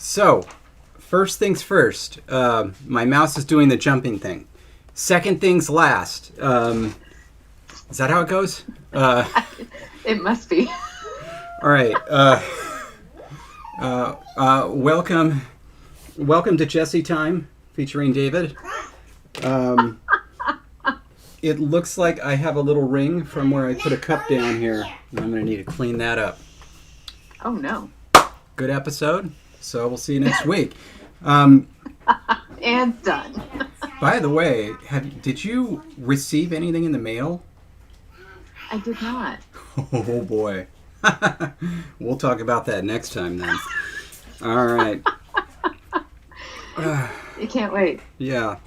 So, first things first. My mouse is doing the jumping thing. Second things last. Is that how it goes? It must be. All right. Welcome to Jesse Time, featuring David. It looks like I have a little ring from where I put a cup down here. And I'm going to need to clean that up. Oh, no. Good episode. So we'll see you next week. And done. By the way, did you receive anything in the mail? I did not. Oh, boy. We'll talk about that next time then. All right. You can't wait. Yeah.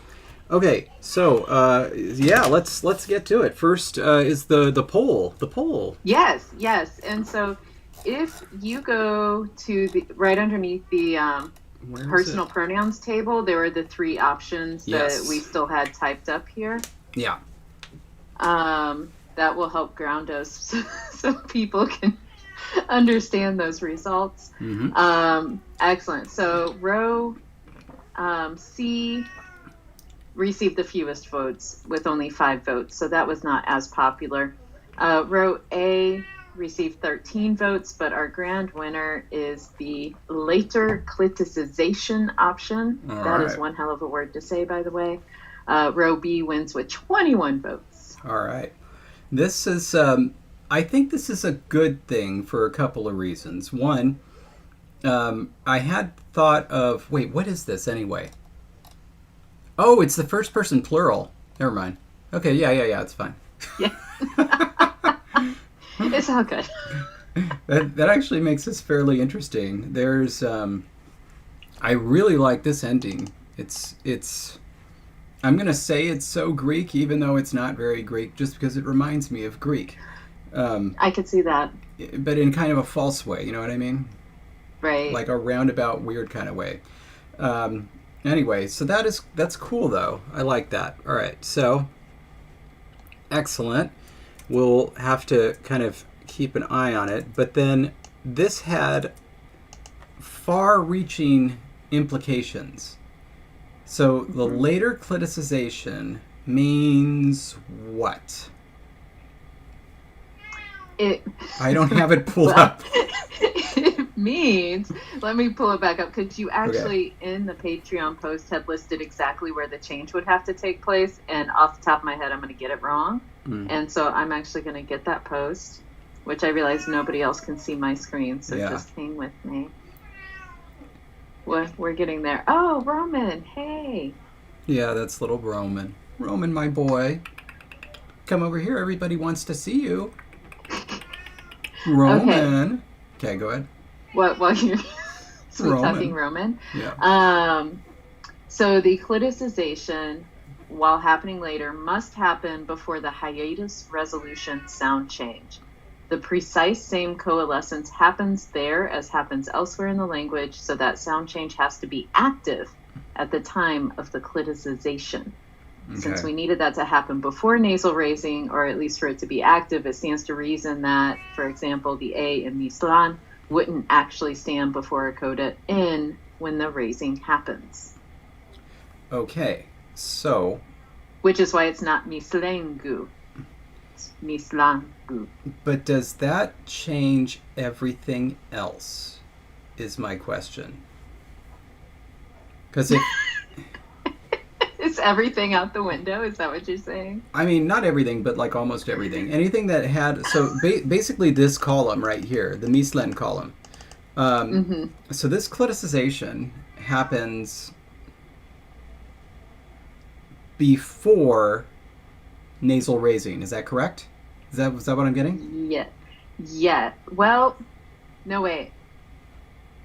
Okay, so let's get to it. First is the poll. The poll. Yes. And so if you go to the right underneath the personal pronouns table, there are the three options that we still had typed up here. Yeah. That will help ground us so people can understand those results. Mm-hmm. Excellent. So row C received the fewest votes with only 5 votes, so that was not as popular. Row A received 13 votes, but our grand winner is the later cliticization option. That is one hell of a word to say, by the way. Row B wins with 21 votes. All right. This is, I think this is a good thing for a couple of reasons. One, I had thought of, wait, what is this anyway? Oh, it's the first person plural. Never mind. Okay, yeah, it's fine. Yeah. It's all good. That actually makes this fairly interesting. There's, I really like this ending. It's, I'm going to say it's so Greek, even though it's not very Greek, just because it reminds me of Greek. I could see that. But in kind of a false way, you know what I mean? Right. Like a roundabout, weird kind of way. Anyway, so that's cool, though. I like that. All right, so excellent. We'll have to kind of keep an eye on it. But then this had far-reaching implications. So the later cliticization means what? I don't have it pulled up. It means, let me pull it back up, because you actually, in the Patreon post, had listed exactly where the change would have to take place, and off the top of my head, I'm going to get it wrong. And so I'm actually going to get that post, which I realize nobody else can see my screen, so just hang with me. We're getting there. Oh, Roman, hey. Yeah, that's little Roman. Roman, my boy. Come over here. Everybody wants to see you. Roman. Okay, go ahead. While you're sweet-talking Roman. Yeah. So the cliticization, while happening later, must happen before the hiatus resolution sound change. The precise same coalescence happens there as happens elsewhere in the language, so that sound change has to be active at the time of the cliticization. Okay. Since we needed that to happen before nasal raising, or at least for it to be active, it stands to reason that, for example, the A in mislan wouldn't actually stand before a coda in when the raising happens. Okay, so... Which is why it's not mislengu. It's mislangu. But does that change everything else, is my question. Because if... Is everything out the window? Is that what you're saying? I mean, not everything, but like almost everything. Anything that had... So basically this column right here, the mislen column. So this cliticization happens before nasal raising. Is that correct? Is that what I'm getting? Yeah. Well, no, wait.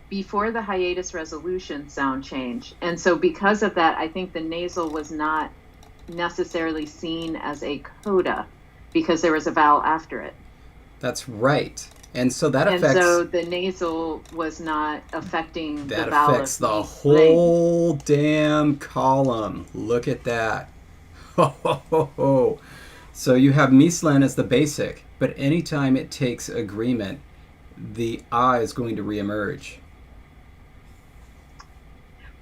Before the hiatus resolution sound change. And so because of that, I think the nasal was not necessarily seen as a coda because there was a vowel after it. That's right. And so that affects... And so the nasal was not affecting the vowel. That affects the whole damn column. Look at that. Ho, ho, ho, ho. So you have mislen as the basic, but anytime it takes agreement, the ah is going to reemerge.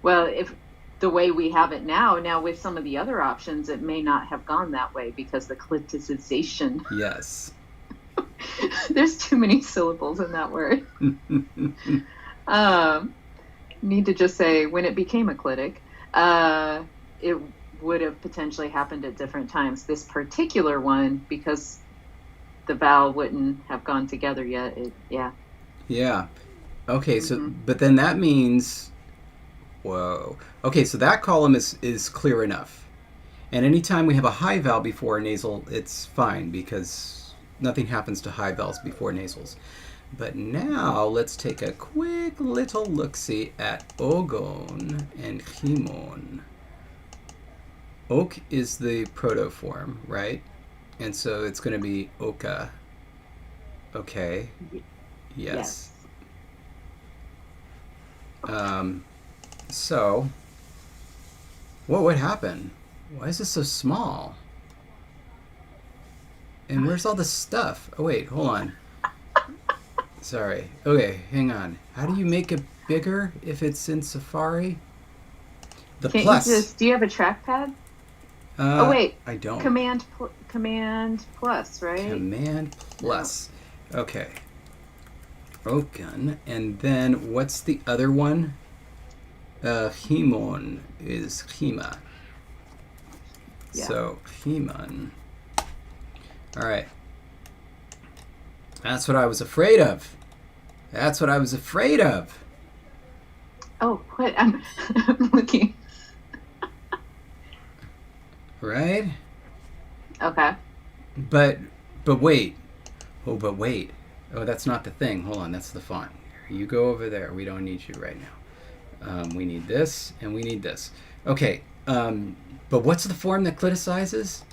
Well, if the way we have it now with some of the other options, it may not have gone that way because the cliticization. Yes. There's too many syllables in that word. Need to just say when it became a clitic, it would have potentially happened at different times. This particular one, because the vowel wouldn't have gone together yet. Yeah. Okay, so but then that means, whoa. Okay, so that column is clear enough. And anytime we have a high vowel before a nasal, it's fine because nothing happens to high vowels before nasals. But now let's take a quick little look-see at ogon and himon. Ok is the protoform, right? And so it's going to be oka. Okay. Yes. So, what happened? Why is this so small? And where's all the stuff? Oh, wait, hold on. Sorry. Okay, hang on. How do you make it bigger if it's in Safari? The Can't plus. You just, do you have a trackpad? Oh, wait. I don't. Command plus, right? Command plus. No. Okay. Okan. And then what's the other one? Himon is Hima. Yeah. So, Himon. All right. That's what I was afraid of. That's what I was afraid of. Oh, what? I'm looking. Right? Okay. But wait. Oh, but wait. Oh, that's not the thing. Hold on, that's the font. You go over there. We don't need you right now. We need this, and we need this. Okay, but what's the form that cliticizes?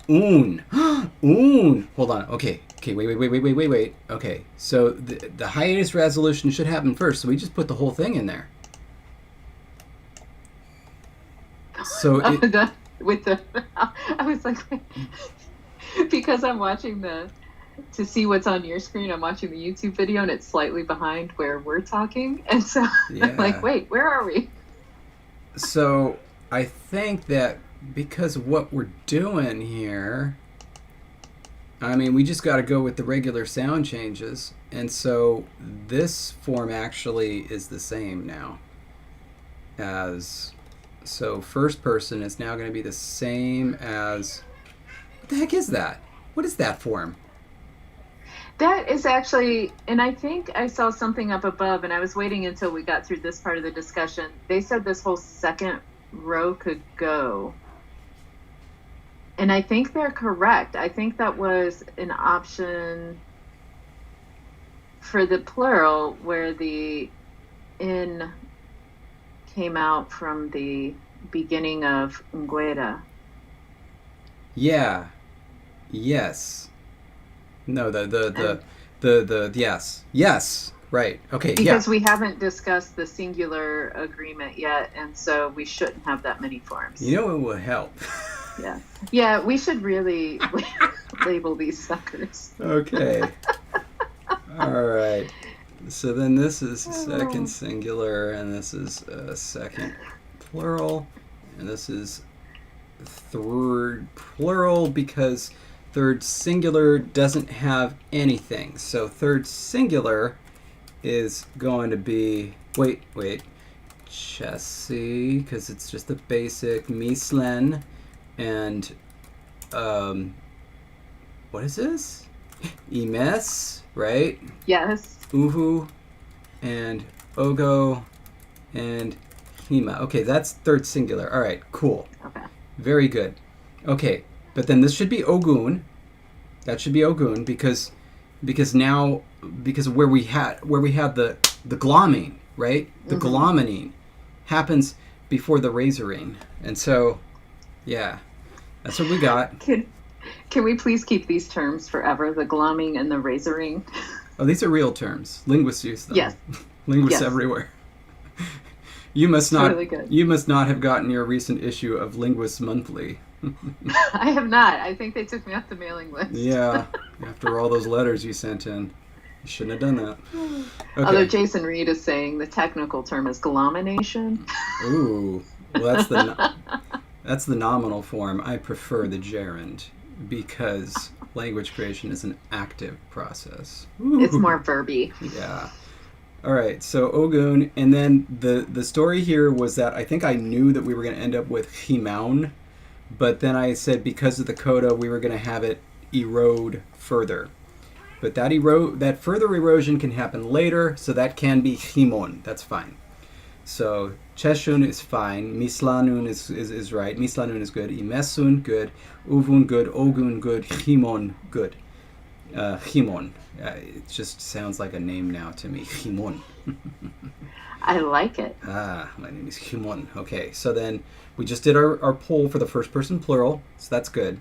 Un. Un. Hold on. Okay, wait. Okay, so the hiatus resolution should happen first, so we just put the whole thing in there. So I was like, because I'm watching to see what's on your screen, I'm watching the YouTube video and it's slightly behind where we're talking. And so I'm like, wait, where are we? So I think that because of what we're doing here, I mean, we just got to go with the regular sound changes. And so this form actually is the same now as... So first person is now going to be the same as... What the heck is that? What is that form? That is actually, and I think I saw something up above, and I was waiting until we got through this part of the discussion. They said this whole second row could go. And I think they're correct. I think that was an option for the plural where the in came out from the beginning of Nguera. Yeah. Yes. No, the yes. Right. Okay. Because we haven't discussed the singular agreement yet, and so we shouldn't have that many forms. You know, it will help. Yeah. We should really label these suckers. Okay. All right. So then this is second singular, and this is second plural, and this is third plural because third singular doesn't have anything. So third singular is going to be, wait, chassis, because it's just a basic mislen, and what is this? Imes, right? Yes. Uhu, and Ogo, and Hima. Okay, that's third singular. All right, cool. Okay. Very good. Okay, but then this should be Ogun. That should be Ogun because where we had the glomming, right? The glommening happens before the razorine, and so yeah, that's what we got. Can we please keep these terms forever? The glomming and the razoring. Oh, these are real terms. Linguists use them. Yes. Linguists everywhere. You must not. Really good. You must not have gotten your recent issue of Linguists Monthly. I have not. I think they took me off the mailing list. Yeah, after all those letters you sent in. You shouldn't have done that. Although Okay. Jason Reed is saying the technical term is glomination. Ooh. Well, that's the nominal form. I prefer the gerund because language creation is an active process. It's Ooh. more verby. Yeah. All right. So Ogun, and then the story here was that I think I knew that we were going to end up with Himaun, but then I said because of the coda we were going to have it erode further. But that further erosion can happen later, so that can be Himon. That's fine. So Cheshun is fine. Mislanun is right. Mislanun is good. Imesun good. Uvun good. Ogun good. Himon good. Himon. It just sounds like a name now to me. Himon. I like it. My name is Himon. Okay, so then we just did our poll for the first person plural, so that's good.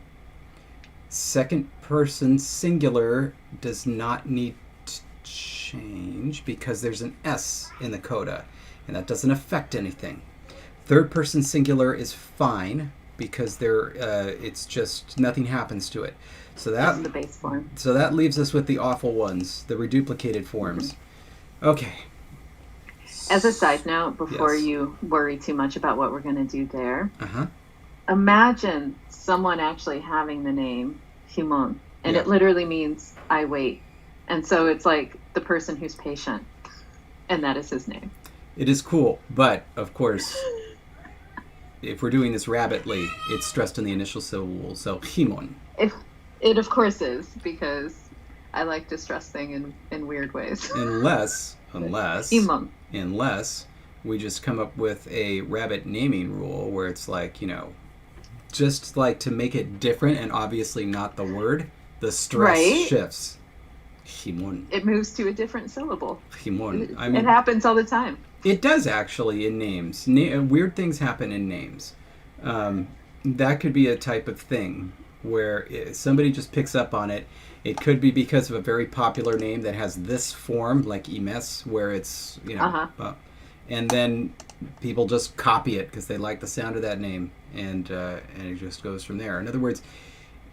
Second person singular does not need to change because there's an S in the coda, and that doesn't affect anything. Third person singular is fine because it's just nothing happens to it. So That's the base form. So that leaves us with the awful ones, the reduplicated forms. Okay. As a side note, before Yes. you worry too much about what we're going to do there, Uh-huh. imagine someone actually having the name Himon, and Yeah. it literally means I wait. And so it's like the person who's patient, and that is his name. It is cool, but of course, if we're doing this rapidly, it's stressed in the initial syllable. So Himon. If it of course is, because I like to stress things in weird ways. Unless Himon. we just come up with a rabbit naming rule where it's like, just like to make it different and obviously not the word, the stress Right. shifts. Himon. It moves to a different syllable. Himon. It happens all the time. It does actually in names. Weird things happen in names. That could be a type of thing where somebody just picks up on it. It could be because of a very popular name that has this form, like Imes, where it's, and then people just copy it because they like the sound of that name, and it just goes from there. In other words,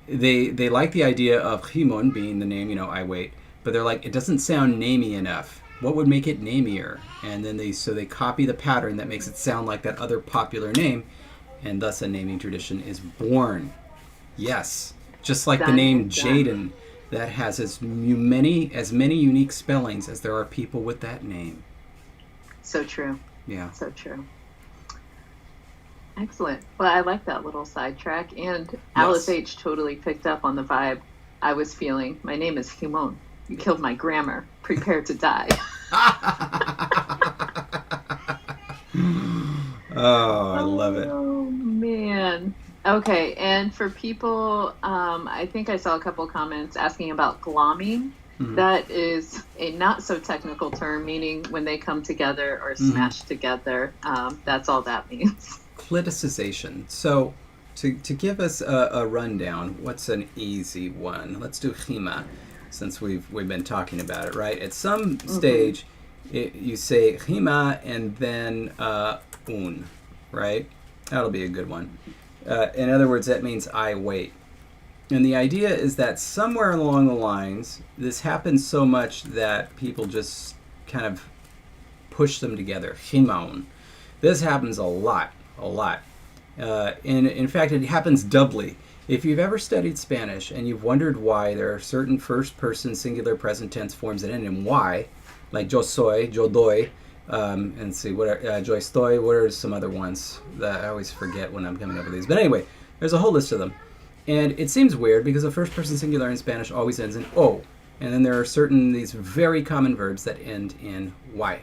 they like the idea of Himon being the name, I wait, but they're like, it doesn't sound namey enough. What would make it namier? And then they copy the pattern that makes it sound like that other popular name, and thus a naming tradition is born. Yes, just like the name Jaden, that has as many unique spellings as there are people with that name. So true. Yeah. So true. Excellent. Well, I like that little sidetrack, and Alice H. totally picked up on the vibe I was feeling. My name is Himon. You killed my grammar. Prepare to die. Oh, I love it. Oh, man. Okay, and for people, I think I saw a couple comments asking about glomming. Mm-hmm. That is a not so technical term, meaning when they come together or smash together. That's all that means. Cliticization. So to give us a rundown, what's an easy one? Let's do Hima, since we've been talking about it, right? At some stage, you say Hima and then un, right? That'll be a good one. In other words, that means I wait. And the idea is that somewhere along the lines, this happens so much that people just kind of push them together. Himaun. This happens a lot. And in fact, it happens doubly. If you've ever studied Spanish and you've wondered why there are certain first-person singular present tense forms that end in y, like yo soy, yo doy, and see, yo estoy, what are some other ones that I always forget when I'm coming up with these. But anyway, there's a whole list of them. And it seems weird because the first-person singular in Spanish always ends in o. And then there are these very common verbs that end in y.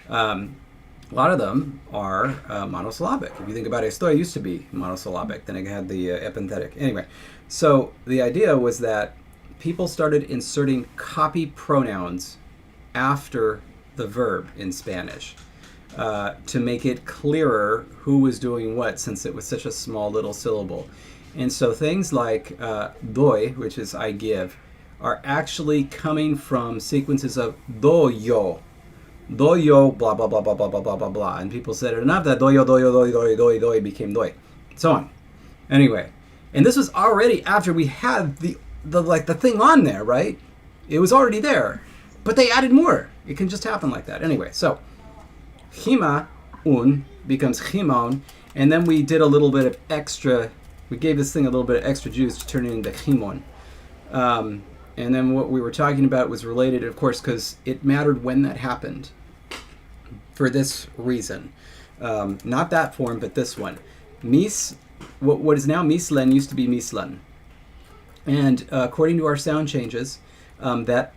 A lot of them are monosyllabic. If you think about it, estoy used to be monosyllabic. Then it had the epenthetic. Anyway, so the idea was that people started inserting copy pronouns after the verb in Spanish to make it clearer who was doing what, since it was such a small little syllable. And so things like doy, which is I give, are actually coming from sequences of doyo, blah, blah, blah, blah, blah, blah, blah, blah, blah. And people said enough that doy became doy. So on. Anyway, and this was already after we had the thing on there, right? It was already there. But they added more. It can just happen like that. Anyway, so chima un becomes chimon, and then we did a little bit of extra. We gave this thing a little bit of extra juice to turn it into chimon. And then what we were talking about was related, of course, because it mattered when that happened. For this reason, not that form, but this one. Mis, what is now mislen used to be mislan, and according to our sound changes, that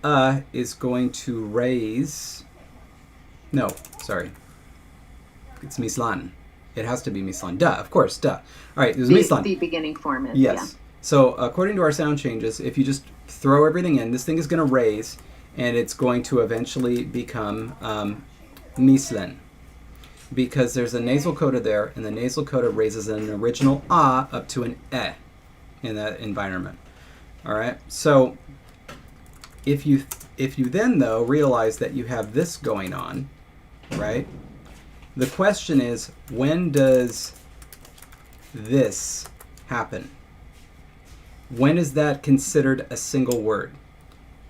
is going to raise. No, sorry. It's mislan. It has to be mislan. Duh, of course, duh. All right, there's mislan. The beginning form is, yes. Yeah. So according to our sound changes, if you just throw everything in, this thing is going to raise, and it's going to eventually become mislen. Because there's a nasal coda there, and the nasal coda raises an original ah up to an eh in that environment. All right. So if you then though realize that you have this going on, right? The question is, when does this happen? When is that considered a single word?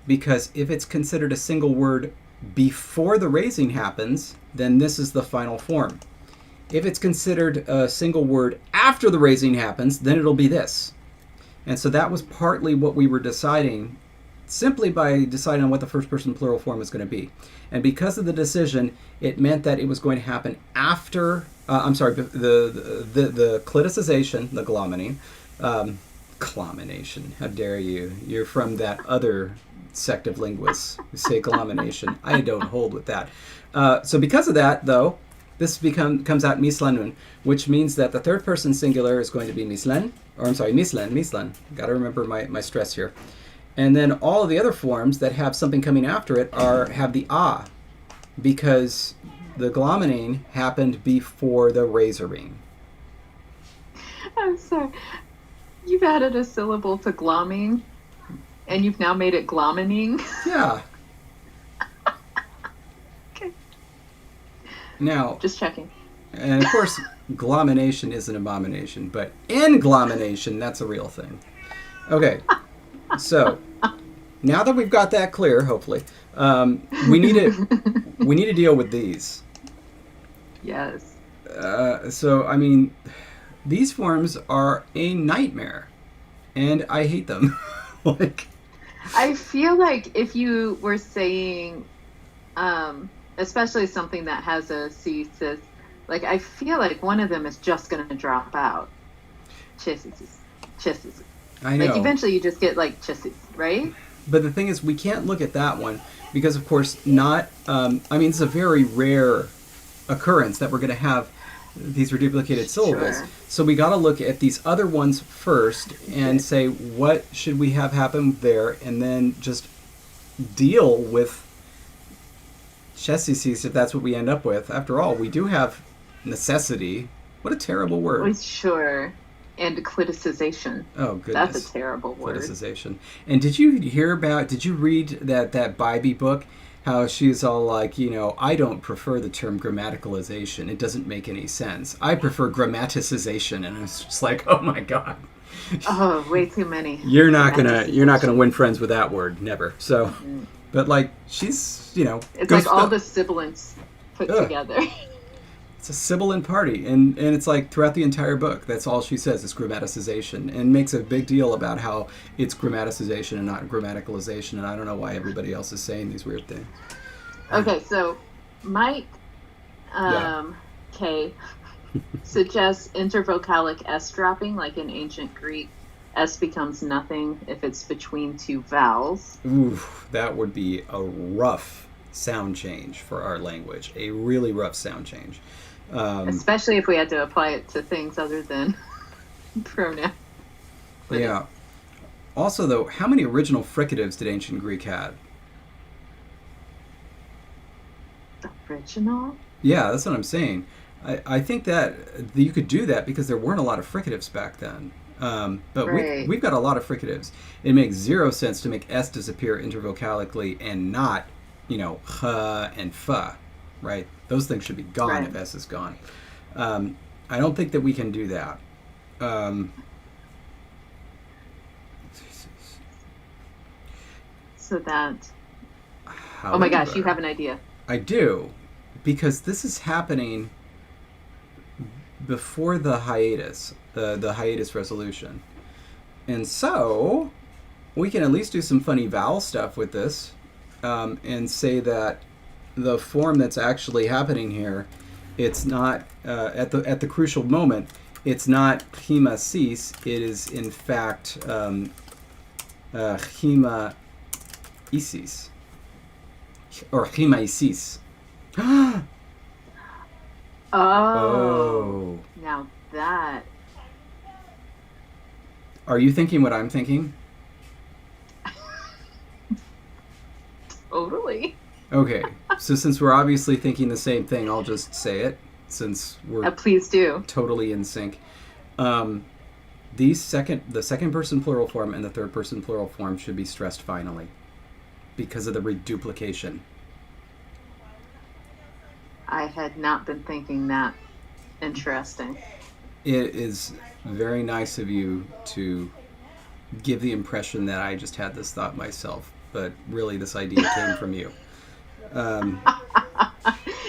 Because if it's considered a single word before the raising happens, then this is the final form. If it's considered a single word after the raising happens, then it'll be this. And so that was partly what we were deciding, simply by deciding on what the first person plural form is going to be. And because of the decision, it meant that it was going to happen after, the cliticization, the glomining. Glomination, how dare you? You're from that other sect of linguists who say glomination. I don't hold with that. So because of that, though, this comes out mislanun, which means that the third person singular is going to be mislen, or I'm sorry, mislan. Got to remember my stress here. And then all of the other forms that have something coming after it have the ah, because the glomining happened before the razoring. I'm sorry. You've added a syllable to glomming, and you've now made it glomining. Yeah. Okay. Now, just checking. And of course, glomination is an abomination, but inglomination, that's a real thing. Okay, so now that we've got that clear, hopefully, we need to deal with these. Yes. So I mean, these forms are a nightmare, and I hate them. Like, I feel like if you were saying, especially something that has a cis, like I feel like one of them is just going to drop out. Chisis. I know. Like eventually you just get like chisis, right? But the thing is, we can't look at that one because, of course, not. It's a very rare occurrence that we're going to have these reduplicated syllables. Sure. So we got to look at these other ones first and say, what should we have happen there, and then just deal with chesisis if that's what we end up with. After all, we do have necessity. What a terrible word. Sure. And cliticization. Oh, goodness. That's a terrible word. Cliticization. And did you read that Bybee book? How she's all like, I don't prefer the term grammaticalization. It doesn't make any sense. I prefer grammaticization. And it's just like, oh my God. Oh, way too many. You're not gonna win friends with that word, never. So, but like she's, it's like all the sibilants put together. It's a sibilant party, and it's like throughout the entire book, that's all she says is grammaticization, and makes a big deal about how it's grammaticization and not grammaticalization, and I don't know why everybody else is saying these weird things. Okay, so Mike K suggests intervocalic S dropping, like in ancient Greek. S becomes nothing if it's between two vowels. Ooh, that would be a rough sound change for our language. A really rough sound change. Especially if we had to apply it to things other than pronoun. Yeah. Also, though, how many original fricatives did ancient Greek have? Original? Yeah, that's what I'm saying. I think that you could do that because there weren't a lot of fricatives back then. But right. we've got a lot of fricatives. It makes zero sense to make S disappear intervocalically and not, h and f, right? Those things should be gone right. if S is gone. I don't think that we can do that. So that Oh my gosh, you However, have an idea. I do, because this is happening before the hiatus, the hiatus resolution. And so we can at least do some funny vowel stuff with this, and say that the form that's actually happening here, it's not at the crucial moment. It's not hima cis. It is in fact hima isis or hima isis. Oh. Now that. Are you thinking what I'm thinking? Totally. Okay, so since we're obviously thinking the same thing, I'll just say it since we're Please do. totally in sync. The second person plural form and the third person plural form should be stressed finally because of the reduplication. I had not been thinking that. Interesting. It is very nice of you to give the impression that I just had this thought myself, but really this idea came from you.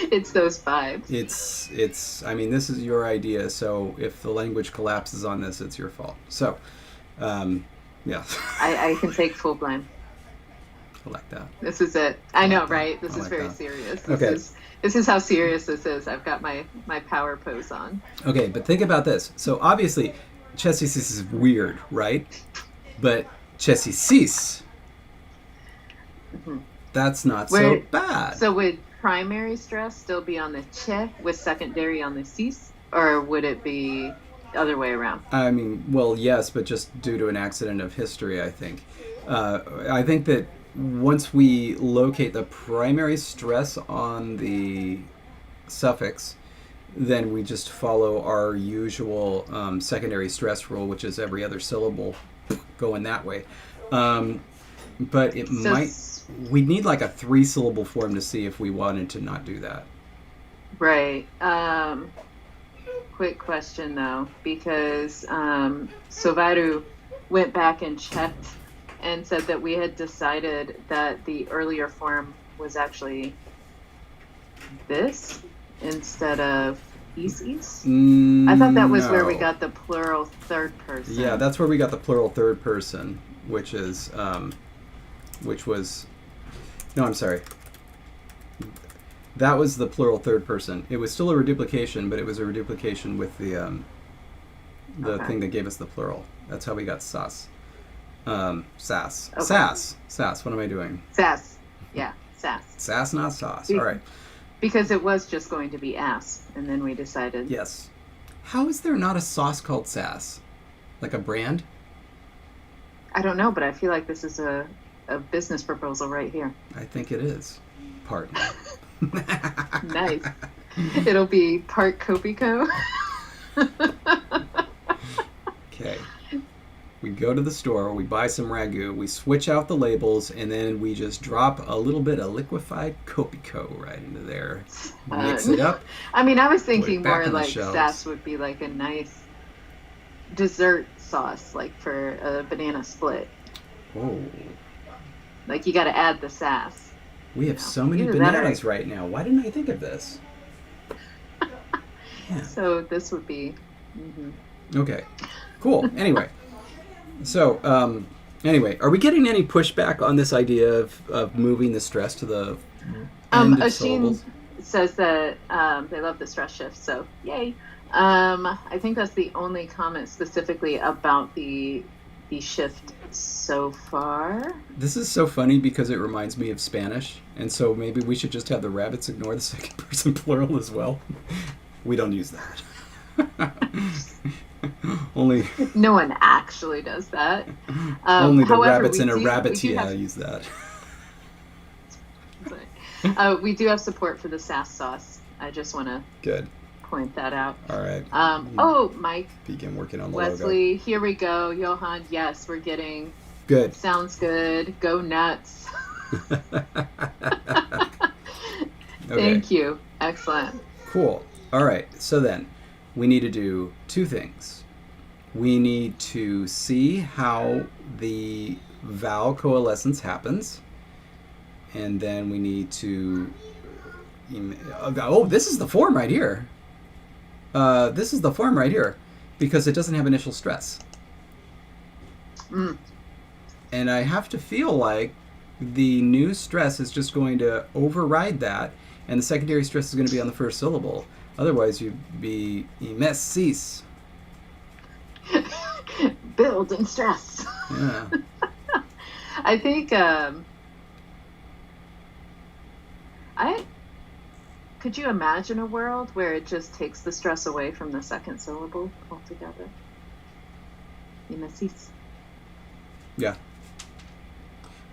It's those vibes. It's I mean, this is your idea, so if the language collapses on this, it's your fault. So yeah. I can take full blame. I like that. This is it. I know, like that. right? This I is like very that. serious. Okay. This is how serious this is. I've got my power pose on. Okay, but think about this. So obviously chessis is weird, right? But chessis, that's not so bad. So would primary stress still be on the che with secondary on the cis, or would it be the other way around? I mean, well, yes, but just due to an accident of history, I think. I think that once we locate the primary stress on the suffix, then we just follow our usual secondary stress rule, which is every other syllable going that way. But we'd need like a 3-syllable form to see if we wanted to not do that. Right. Quick question though, because Sovaru went back and checked and said that we had decided that the earlier form was actually this instead of isis. I thought that was where we got the plural third person. Yeah, that's where we got the plural third person, which was no, I'm sorry. That was the plural third person. It was still a reduplication, but it was a reduplication with the thing that gave us the plural. That's how we got sass. Sass. Okay. Sass. What am I doing? Sass. Yeah, sass. Sass, not sauce. All right. Because it was just going to be ass, and then we decided. Yes. How is there not a sauce called Sass? Like a brand? I don't know, but I feel like this is a business proposal right here. I think it is. Pardon. Nice. It'll be part Copico. Okay. We go to the store, we buy some ragu, we switch out the labels, and then we just drop a little bit of liquefied Copico right into there. Mix it up. I mean, I was thinking more like sass would be like a nice dessert sauce, like for a banana split. Oh. Like you got to add the sass. We have so many bananas right now. Why didn't I think of this? Yeah. So this would be... Okay. Cool. Anyway. So, are we getting any pushback on this idea of moving the stress to the end of syllables? Says that they love the stress shift, so yay. I think that's the only comment specifically about the shift so far. This is so funny because it reminds me of Spanish, and so maybe we should just have the rabbits ignore the second person plural as well. We don't use that. Only no one actually does that. Only the rabbits in a rabbitia use that. We do have support for the sass sauce. I just want to point that out. All right. Mike. Begin working on the Wesley, logo. Here we go. Johan, yes, we're getting... Good. Sounds good. Go nuts. Okay. Thank you. Excellent. Cool. All right. So then, we need to do two things. We need to see how the vowel coalescence happens. And then we need to... Oh, this is the form right here. This is the form right here. Because it doesn't have initial stress. Mm. And I have to feel like the new stress is just going to override that, and the secondary stress is going to be on the first syllable. Otherwise, you'd be immense. Build and stress. Yeah. I think could you imagine a world where it just takes the stress away from the second syllable altogether? Immense. Yeah.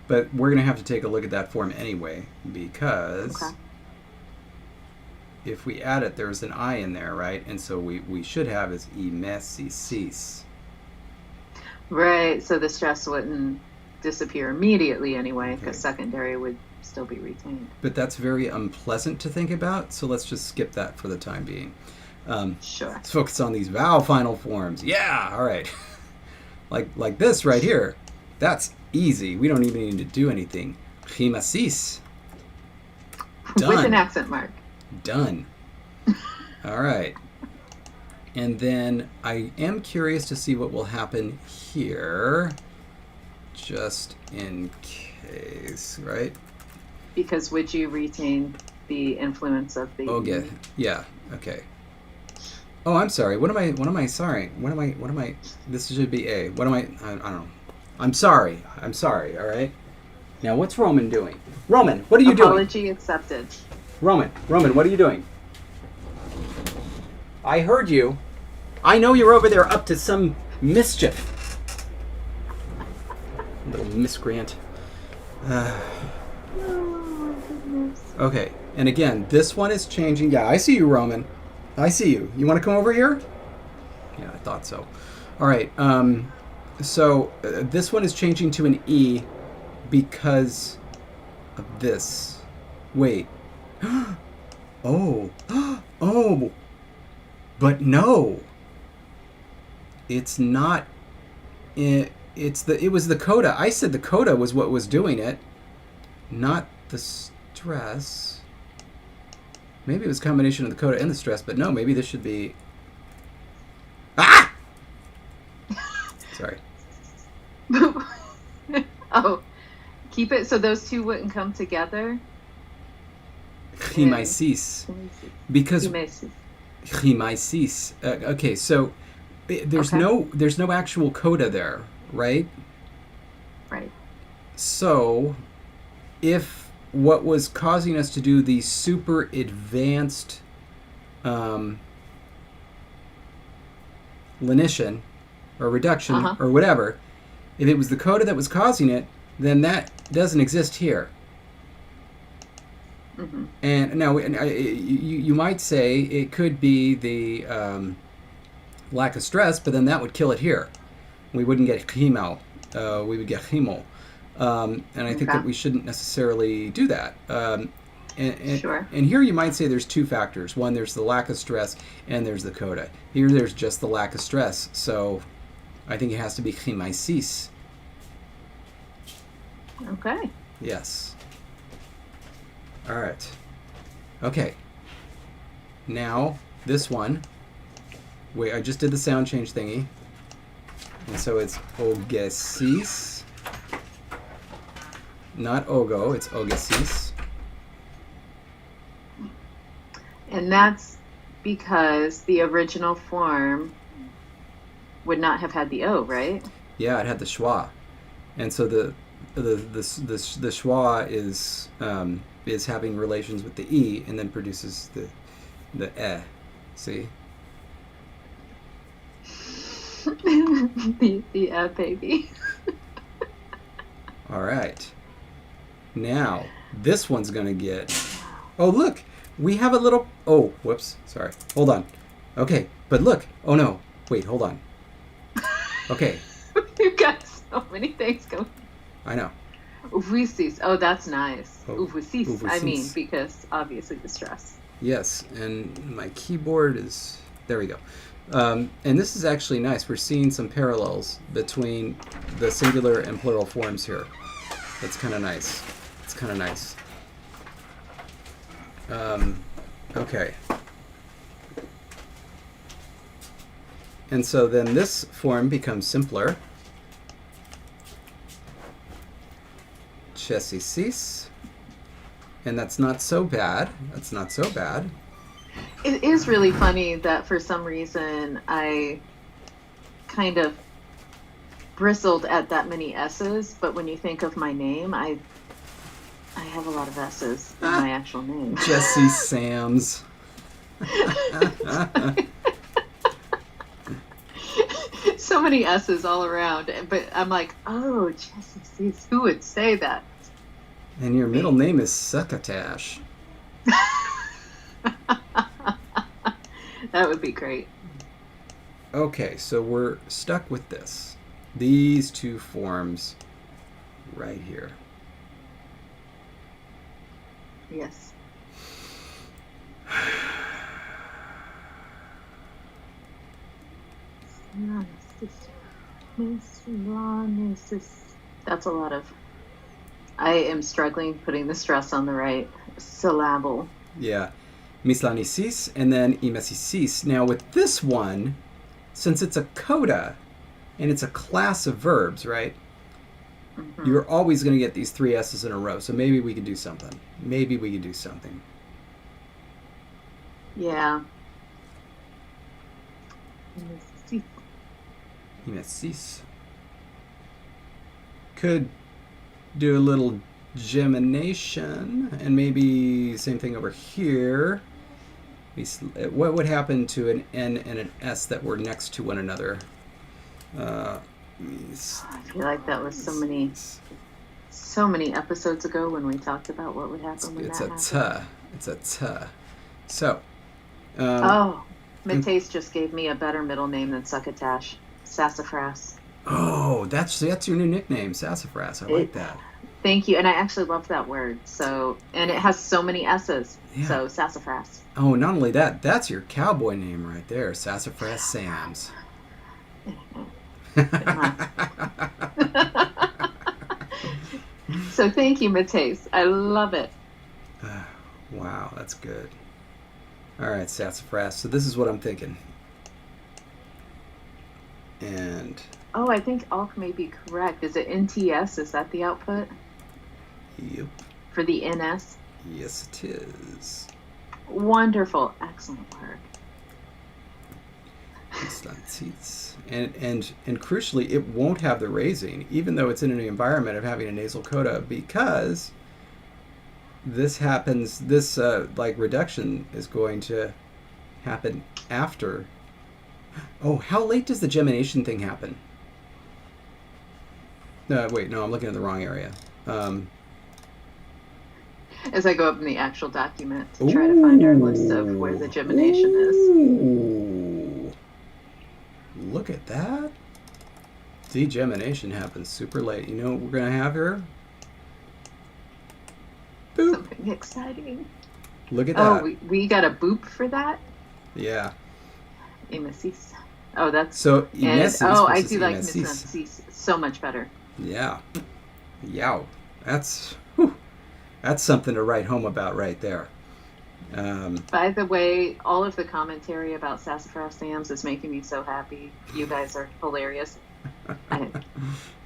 But we're going to have to take a look at that form anyway, because if we add it, there's an I in there, right? And so we should have is immense. Right, so the stress wouldn't disappear immediately anyway, because secondary would still be retained. But that's very unpleasant to think about, so let's just skip that for the time being. Sure. Let's focus on these vowel final forms. Yeah, all right. like this right here. That's easy. We don't even need to do anything. Chimasis. Done. With an accent mark. Done. All right. And then I am curious to see what will happen here, just in case, right? Because would you retain the influence of the... Okay. Yeah. Okay. Oh, I'm sorry. What am I sorry? What am I? This should be A. What am I don't know. I'm sorry. All right. Now, what's Roman doing? Roman, what are you doing? Apology accepted. Roman, what are you doing? I heard you. I know you're over there up to some mischief. Little miscreant. Oh, goodness. Okay, and again, this one is changing. Yeah, I see you, Roman. I see you. You want to come over here? Yeah, I thought so. All right. So this one is changing to an E because of this. Wait. Oh. Oh. But no. It's not. It was the coda. I said the coda was what was doing it, not the stress. Maybe it was a combination of the coda and the stress, but no, maybe this should be... Ah! Sorry. Oh, keep it so those two wouldn't come together? Chimaisis. Because... Chimesis. Chimaisis. Okay, so there's no actual coda there, right? Right. So, if what was causing us to do the super advanced lenition or reduction or whatever, if it was the coda that was causing it, then that doesn't exist here. Mm-hmm. And now you might say it could be the lack of stress, but then that would kill it here. We wouldn't get chemo. We would get chemo. And I think that we shouldn't necessarily do that. Sure. And here you might say there's two factors. One, there's the lack of stress, and there's the coda. Here there's just the lack of stress. So I think it has to be chimaisis. Okay. Yes. All right. Okay. Now, this one. Wait, I just did the sound change thingy. And so it's ogesis. Not ogo, it's ogesis. And that's because the original form would not have had the O, right? Yeah, it had the schwa. And so the schwa is having relations with the E and then produces the eh. See? the baby. All right. Now, this one's going to get... Oh, look. We have a little... Oh, whoops. Sorry. Hold on. Okay. But look. Oh, no. Wait, hold on. Okay. You've got so many things going. I know. Uvusis. Oh, that's nice. Oh, Uvusis. I mean, because obviously the stress. Yes. And my keyboard is... There we go. And this is actually nice. We're seeing some parallels between the singular and plural forms here. That's kind of nice. That's kind of nice. Okay. And so then this form becomes simpler. Chesisis. And that's not so bad. That's not so bad. It is really funny that for some reason I kind of bristled at that many S's, but when you think of my name, I have a lot of S's in my actual name. Jesse Sams. So many S's all around, but I'm like, oh, Jesse, who would say that? And your middle name is Succotash. That would be great. Okay, so we're stuck with this. These two forms right here. Yes. That's a lot of... I am struggling putting the stress on the right syllable. Yeah. Mislanisis and then imesisis. Now with this one, since it's a coda and it's a class of verbs, right? Mm-hmm. You're always going to get these three S's in a row. So maybe we can do something. Maybe we can do something. Yeah. Imesis. Could do a little gemination, and maybe same thing over here. What would happen to an N and an S that were next to one another? I feel like that was so many episodes ago when we talked about what would happen when that happened. It's a T. So. Mateus just gave me a better middle name than Succotash. Sassafras. Oh, that's your new nickname, Sassafras. I like that. Thank you, and I actually love that word. So, and it has so many S's. Yeah. So Sassafras. Oh, not only that, that's your cowboy name right there, Sassafras Sams. So thank you, Mateus. I love it. Wow, that's good. All right, Sassafras. So this is what I'm thinking. And I think ALK may be correct. Is it NTS? Is that the output? Yep. For the NS? Yes, it is. Wonderful. Excellent work. And crucially, it won't have the raising, even though it's in an environment of having a nasal coda, because this happens, like reduction is going to happen after. Oh, how late does the gemination thing happen? Wait, no, I'm looking at the wrong area. As I go up in the actual document to try to find our list of where the gemination is. Look at that. Degemination happens super late. You know what we're going to have here? Boop. Something exciting. Look at that. Oh, we got a boop for that? Yeah. Emesis. Oh, that's... So, emesis I do like emesis. Emesis so much better. Yeah. Yow. That's something to write home about right there. By the way, all of the commentary about Sassafras Sams is making me so happy. You guys are hilarious. I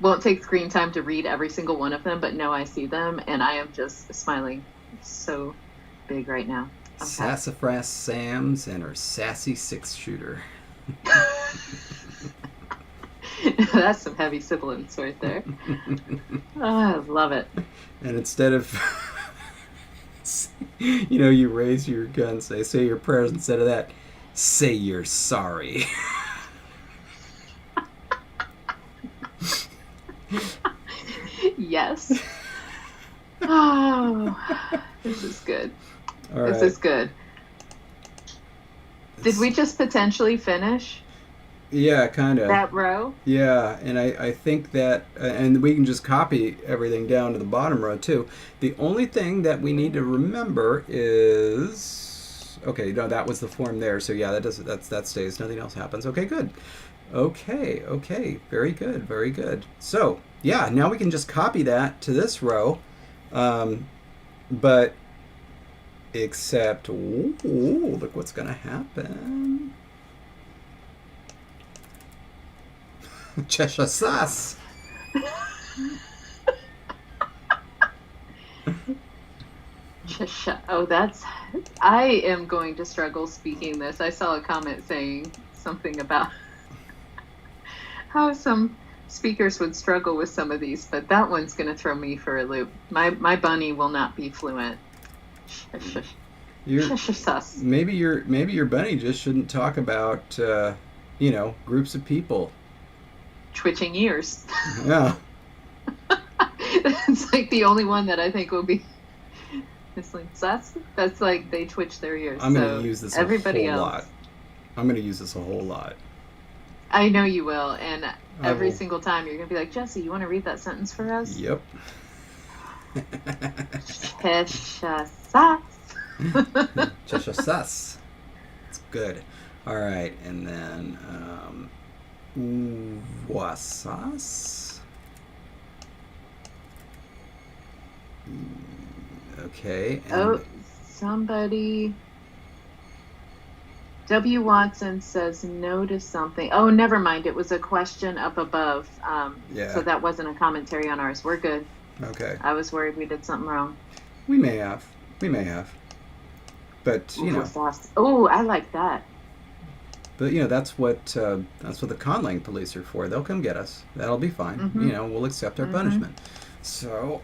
won't take screen time to read every single one of them, but no, I see them, and I am just smiling so big right now. Okay. Sassafras Sams and her sassy six-shooter. That's some heavy sibilance right there. I love it. And instead of, you raise your gun, say your prayers. Instead of that, say you're sorry. Yes. Oh, this is good. All right. This is good. Did we just potentially finish? Yeah, kind of. That row? Yeah, and I think that, and we can just copy everything down to the bottom row too. The only thing that we need to remember is, okay, no, that was the form there. So yeah, that stays. Nothing else happens. Okay, good. Okay, very good, very good. So yeah, now we can just copy that to this row, But except, ooh, look what's gonna happen. Cheshire sauce. Oh, that's. I am going to struggle speaking this. I saw a comment saying something about how some speakers would struggle with some of these, but that one's going to throw me for a loop. My bunny will not be fluent. Maybe your bunny just shouldn't talk about groups of people. Twitching ears. Yeah. It's like the only one that I think will be. It's like that's like they twitch their ears. I'm going to use this everybody a whole else. lot. I'm going to use this a whole lot. I know you will, and every single time you're going to be like, Jesse, you want to read that sentence for us? Yep. Cheshire sauce. Cheshire sauce. It's good. All right, and then sauce. Okay. And somebody. W. Watson says no to something. Oh, never mind. It was a question up above. So that wasn't a commentary on ours. We're good. Okay. I was worried we did something wrong. We may have. But, Oh, I like that. But, that's what the conlang police are for. They'll come get us. That'll be fine. Mm-hmm. We'll accept our punishment. So,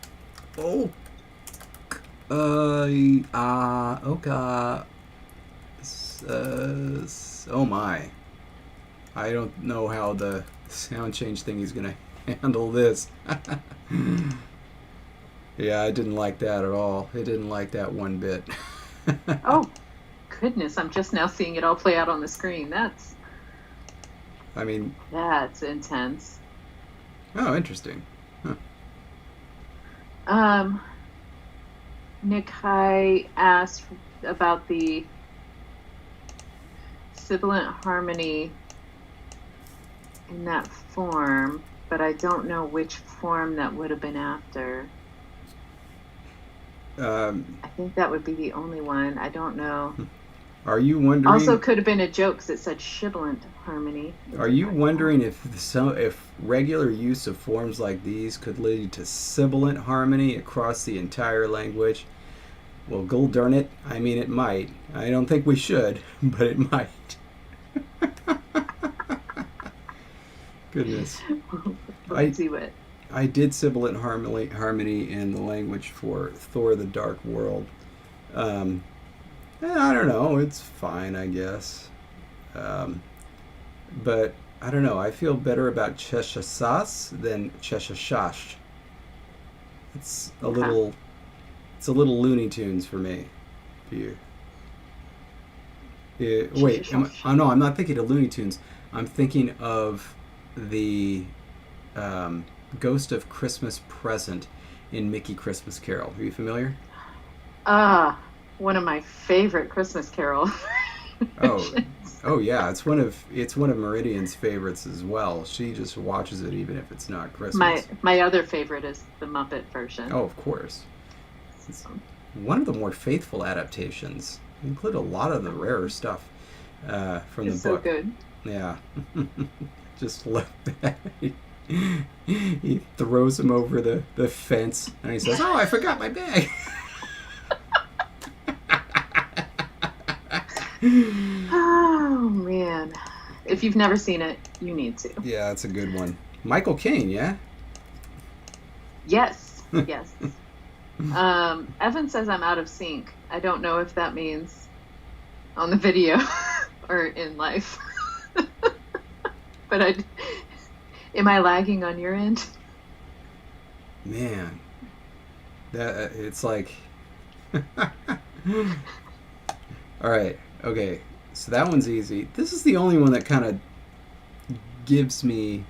oh my. I don't know how the sound change thing is going to handle this. Yeah, I didn't like that at all. It didn't like that one bit. Oh, goodness. I'm just now seeing it all play out on the screen. That's intense. Oh, interesting. Huh. Nick High asked about the sibilant harmony in that form, but I don't know which form that would have been after. I think that would be the only one. I don't know. Are you wondering? Also, could have been a joke because it said sibilant harmony. Are you wondering if regular use of forms like these could lead to sibilant harmony across the entire language? Well, gol darn it. I mean, it might. I don't think we should, but it might. Goodness. I did sibilant harmony in the language for Thor the Dark World. I don't know. It's fine, I guess. But I don't know. I feel better about Cheshire sauce than Cheshire shash. It's a little Looney Tunes for me. For you. Wait. No, I'm not thinking of Looney Tunes. I'm thinking of the Ghost of Christmas Present in Mickey Christmas Carol. Are you familiar? One of my favorite Christmas Carol. Oh yeah, it's one of Meridian's favorites as well. She just watches it even if it's not Christmas. My other favorite is the Muppet version. Oh, of course. It's one of the more faithful adaptations. They include a lot of the rarer stuff from the book. So good. Yeah. Just love that. He throws him over the fence and he says, "Oh, I forgot my bag." Oh man, if you've never seen it, you need to. Yeah, that's a good one. Michael Caine, yeah. Yes. Evan says I'm out of sync. I don't know if that means on the video or in life. But am I lagging on your end? Man, that it's like. All right. Okay. So that one's easy. This is the only one that kind of gives me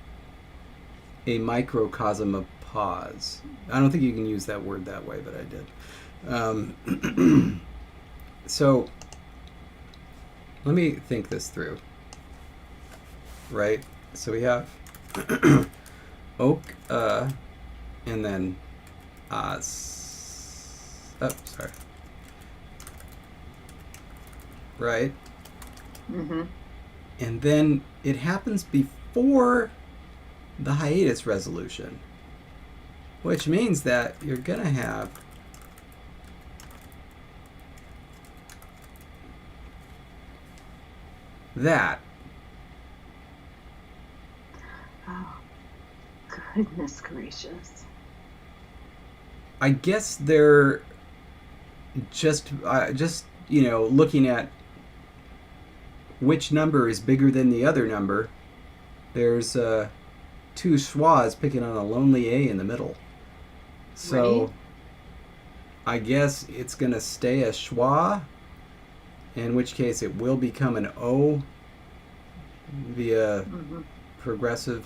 a microcosm of pause. I don't think you can use that word that way, but I did. So let me think this through. Right? So we have oak, and then Oh, sorry. Right? Mm-hmm. And then it happens before the hiatus resolution, which means that you're going to have that. Oh, goodness gracious. I guess they're just looking at which number is bigger than the other number. There's two schwas picking on a lonely A in the middle. So Right. I guess it's going to stay a schwa, in which case it will become an O via Mm-hmm. regressive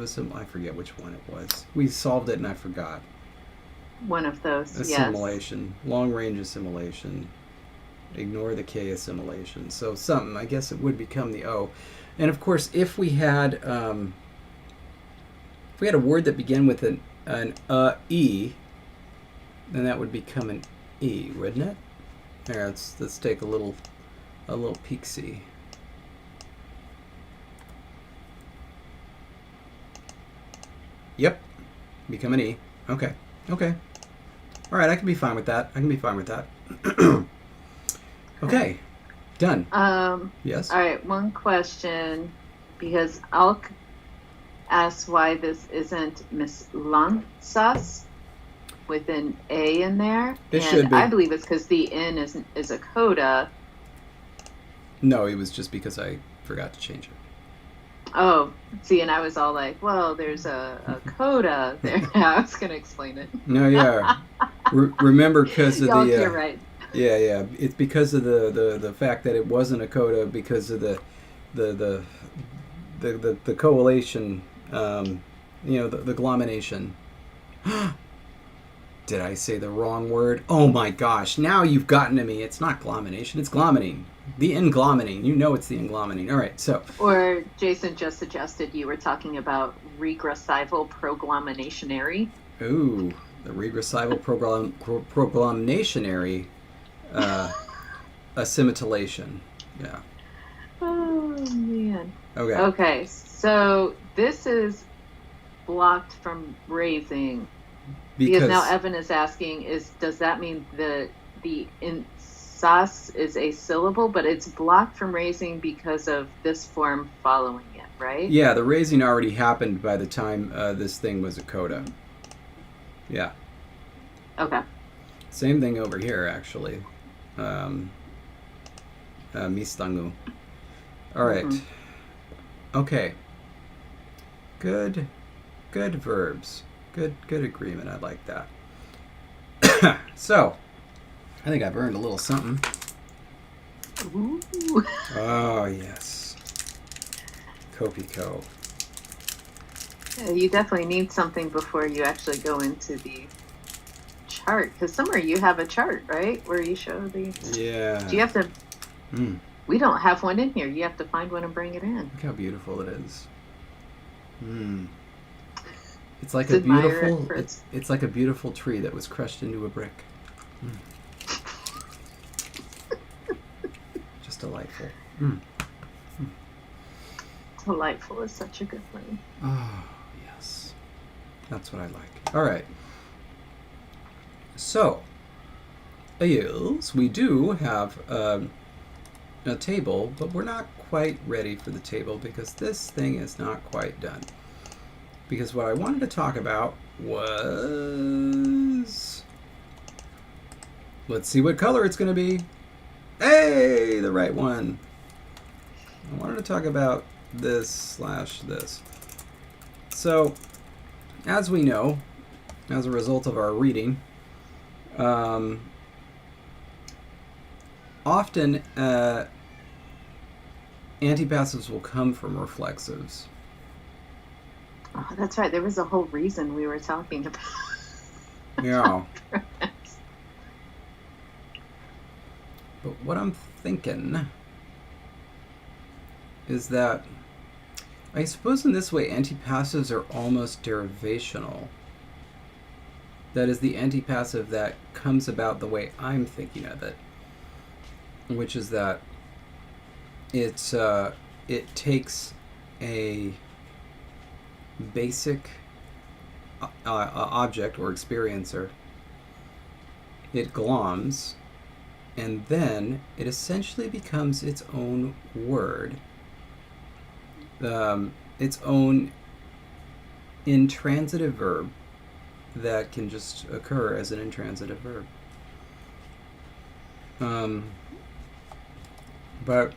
assimilation. I forget which one it was. We solved it and I forgot. One of those, Assimilation, long range assimilation. Ignore the K assimilation. So something, I guess it would become the O. And of course, if we had a word that began with an E, then that would become an E, wouldn't it? Here, let's take a little peek see. Yep, become an E. Okay. All right, I can be fine with that. Okay, done. Yes. All right, one question, because I'll ask why this isn't Miss Lansas with an A in there. It should be. I believe it's because the N is a coda. No, it was just because I forgot to change it. Oh, see, and I was all like, well, there's a coda there. I was going to explain it. No, yeah. Remember, because of You're right. Yeah. It's because of the fact that it wasn't a coda because of the correlation, the glomination. Did I say the wrong word? Oh my gosh! Now you've gotten to me. It's not glomination. It's glomining. The englomining. You know it's the englomining. All right. So. Or Jason just suggested you were talking about regressival proglaminationary. Ooh, the regressival proglaminationary assimilation. Yeah. Oh man. Okay. Okay, so this is blocked from raising because now Evan is asking: does that mean the sas is a syllable, but it's blocked from raising because of this form following it, right? Yeah, the raising already happened by the time this thing was a coda. Yeah. Okay. Same thing over here, actually. Mistangu. All right. Mm-hmm. Okay. Good verbs. Good agreement. I like that. So, I think I've earned a little something. Ooh. Oh, yes. Kopiko. Yeah, you definitely need something before you actually go into the chart. Because somewhere you have a chart, right? Where you show the... Yeah. Do you have to... We don't have one in here. You have to find one and bring it in. Look how beautiful it is. It's like a beautiful... It's like a beautiful tree that was crushed into a brick. Just delightful. Delightful is such a good thing. Oh, yes. That's what I like. All right. So, yes, we do have a table, but we're not quite ready for the table because this thing is not quite done. Because what I wanted to talk about was... Let's see what color it's going to be. Hey, the right one. I wanted to talk about this/this. So, as we know, as a result of our reading, often antipassives will come from reflexives. Oh, that's right. There was a whole reason we were talking about. Yeah. But what I'm thinking is that I suppose in this way antipassives are almost derivational. that is the antipassive that comes about the way I'm thinking of it, which is that it takes a basic object or experiencer, it gloms, and then it essentially becomes its own word, its own intransitive verb that can just occur as an intransitive verb. But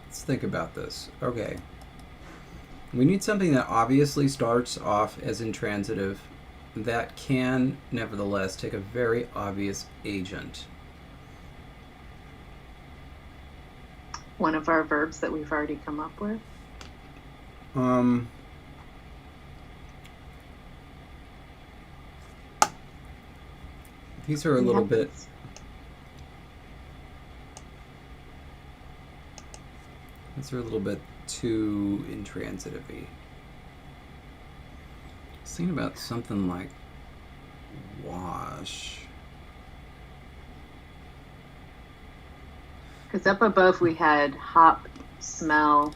let's think about this. Okay. We need something that obviously starts off as intransitive that can, nevertheless, take a very obvious agent. One of our verbs that we've already come up with? These are a little bit... These are a little bit too intransitive-y. I was thinking about something like wash. Because up above we had hop, smell,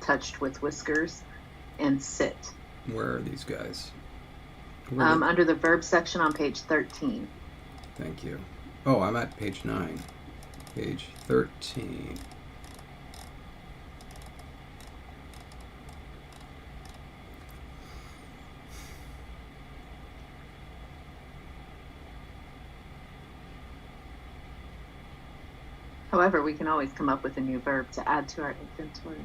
touched with whiskers, and sit. Where are these guys? Under the verb section on page 13. Thank you. Oh, I'm at page 9. Page 13. However, we can always come up with a new verb to add to our inventory.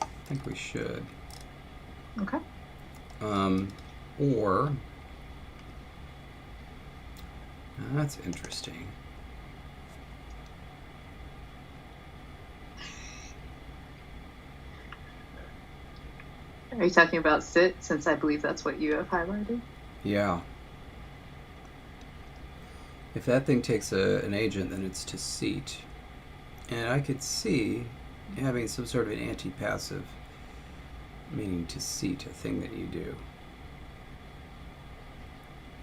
I think we should. Okay. Or, that's interesting. Are you talking about sit, since I believe that's what you have highlighted? Yeah. If that thing takes an agent, then it's to seat. And I could see having some sort of an anti-passive, meaning to seat, a thing that you do.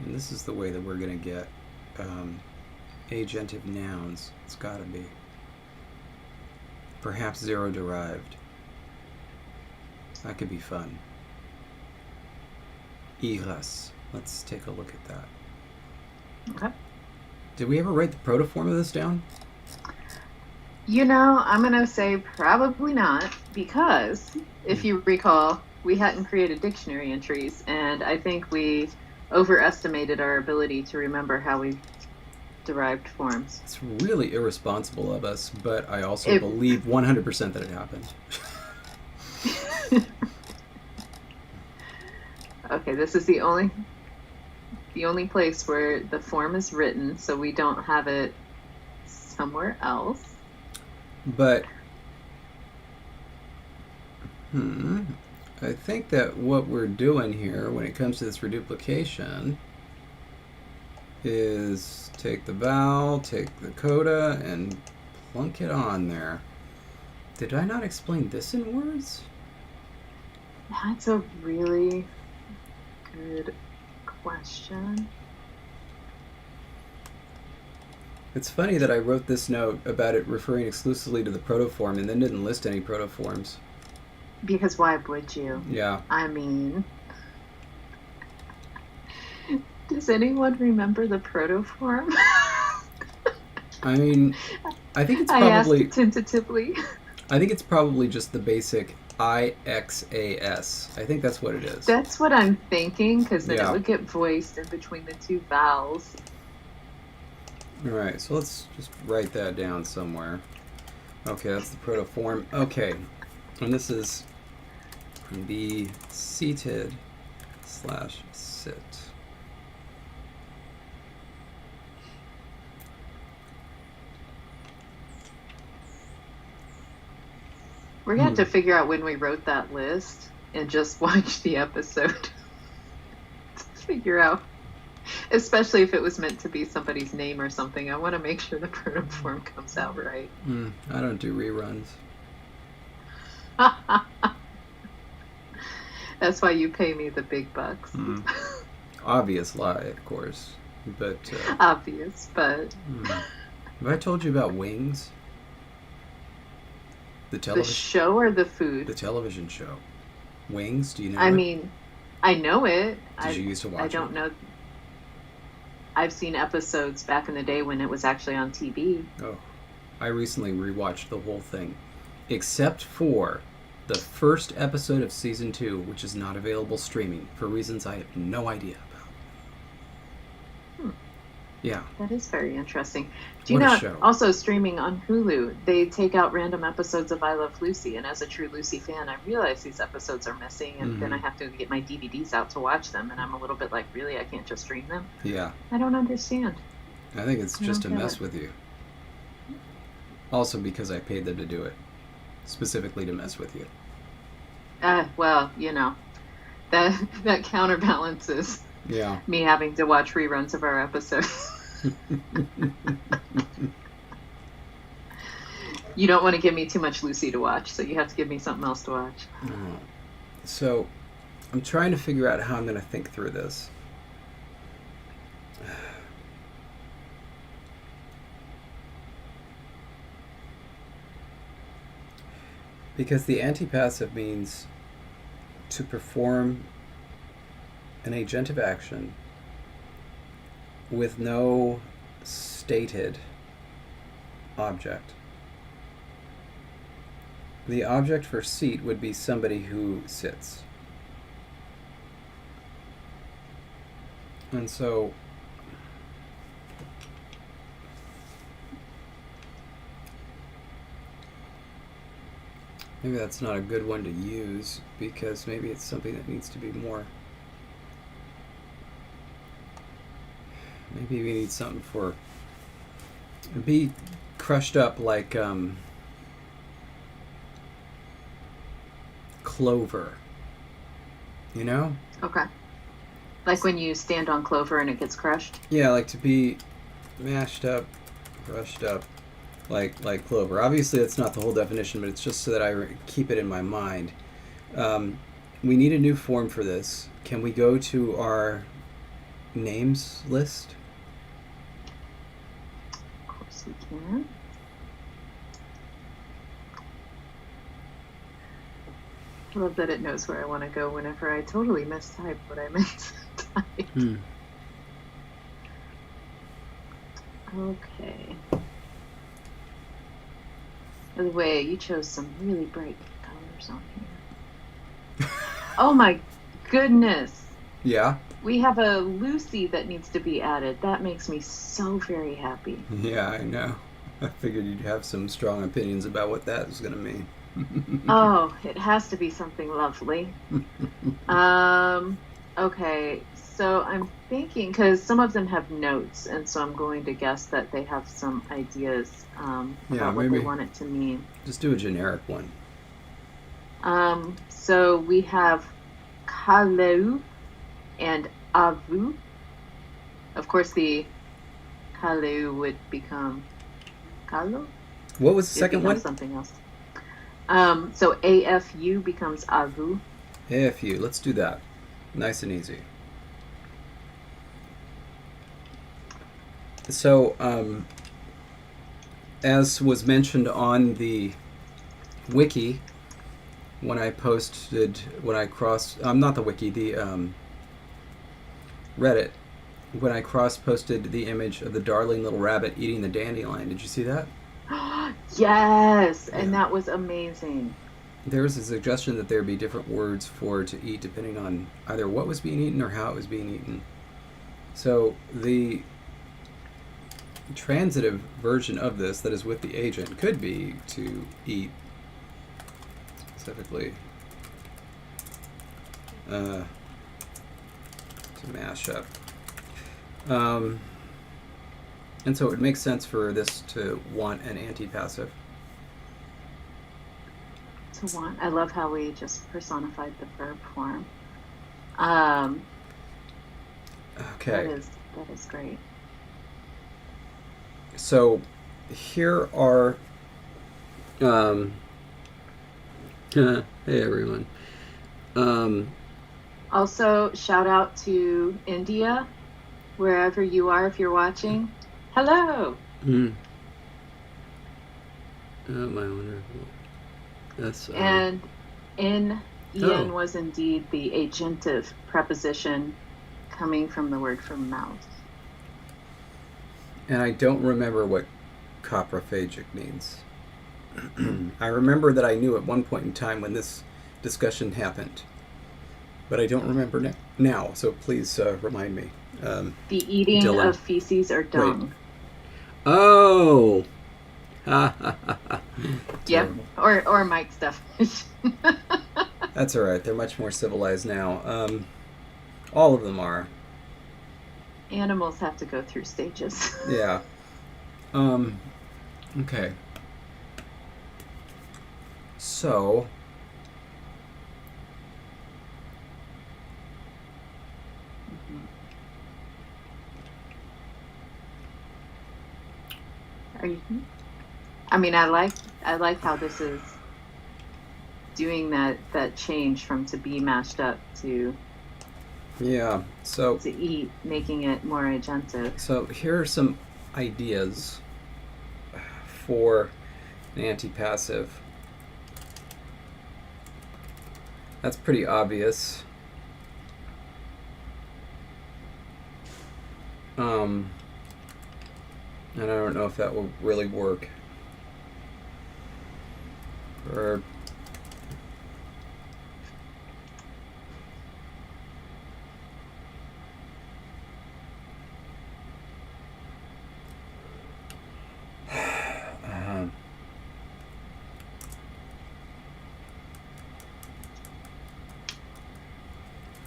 And this is the way that we're going to get agentive nouns. It's got to be. Perhaps zero derived. That could be fun. Iras. Let's take a look at that. Okay. Did we ever write the protoform of this down? You know, I'm going to say probably not, because if you recall, we hadn't created dictionary entries, and I think we overestimated our ability to remember how we derived forms. It's really irresponsible of us, but I also believe 100% that it happened. Okay, this is the only place where the form is written, so we don't have it somewhere else. But I think that what we're doing here when it comes to this reduplication is take the vowel, take the coda, and plunk it on there. Did I not explain this in words? That's a really good question. It's funny that I wrote this note about it referring exclusively to the protoform and then didn't list any protoforms. Because why would you? Yeah. I mean, does anyone remember the protoform? I mean, I think it's probably... I asked tentatively. I think it's probably just the basic IXAS. I think that's what it is. That's what I'm thinking, because then Yeah. it would get voiced in between the two vowels. All right, so let's just write that down somewhere. Okay, that's the protoform. Okay, and this is be seated / sit. We're going to have to figure out when we wrote that list and just watch the episode to figure out Especially if it was meant to be somebody's name or something. I want to make sure the protoform comes out right. I don't do reruns. That's why you pay me the big bucks. Obvious lie, of course. But obvious, but have I told you about Wings? The show or the food? The television show. Wings, do you know I it? mean, I know it. Did you used to watch it? I don't know. I've seen episodes back in the day when it was actually on TV. Oh, I recently rewatched the whole thing, except for the first episode of season 2, which is not available streaming for reasons I have no idea about. Yeah. That is very interesting. Do you know, also streaming on Hulu, they take out random episodes of I Love Lucy, and as a true Lucy fan, I realize these episodes are missing, and then I have to get my DVDs out to watch them, and I'm a little bit like, really, I can't just stream them? Yeah. I don't understand. I think it's just to mess with you. Also because I paid them to do it. Specifically to mess with you. Well, you know, that counterbalances me having to watch reruns of our episodes. You don't want to give me too much Lucy to watch, so you have to give me something else to watch. So, I'm trying to figure out how I'm going to think through this. Because the antipassive means to perform an agentive action with no stated object. The object for seat would be somebody who sits. And so maybe that's not a good one to use because maybe it's something that needs to be more. Maybe we need something for be crushed up like clover. You know? Okay. Like when you stand on clover and it gets crushed? Yeah, like to be mashed up, crushed up, like clover. Obviously, that's not the whole definition, but it's just so that I keep it in my mind. We need a new form for this. Can we go to our names list? Of course we can. I love that it knows where I want to go whenever I totally mistype what I meant to type. Okay. By the way, you chose some really bright colors on here. Oh my goodness. Yeah? We have a Lucy that needs to be added. That makes me so very happy. Yeah, I know. I figured you'd have some strong opinions about what that is going to mean. Oh, it has to be something lovely. Okay, so I'm thinking, because some of them have notes, and so I'm going to guess that they have some ideas about what they want it to mean. Just do a generic one. So we have kaleu and avu. Of course, the kaleu would become kalo. What was the second one? Something else. So AFU becomes avu. AFU, let's do that. Nice and easy. So, as was mentioned on the wiki, not the wiki, the Reddit, when I cross-posted the image of the darling little rabbit eating the dandelion. Did you see that? Yes, and that was amazing. There was a suggestion that there be different words for to eat depending on either what was being eaten or how it was being eaten. So the transitive version of this that is with the agent could be to eat, specifically to mash up. And so it would make sense for this to want an antipassive. To want. I love how we just personified the verb form. Okay. That is great. So here are hey everyone. Also, shout out to India, wherever you are, if you're watching. Hello. Oh, my wonderful. That's And in Ian was indeed the agentive preposition coming from the word for mouth. And I don't remember what coprophagic means. I remember that I knew at one point in time when this discussion happened, but I don't remember now. So please remind me. The eating Dylan. of feces or dung. Wait. Oh. Yep. Or Mike's definition. That's all right. They're much more civilized now. All of them are. Animals have to go through stages. Yeah. Okay. So. Are you? I mean, I like how this is doing that change from to be mashed up to Yeah. So. to eat, making it more agentive. So here are some ideas for an anti-passive. That's pretty obvious. And I don't know if that will really work. Or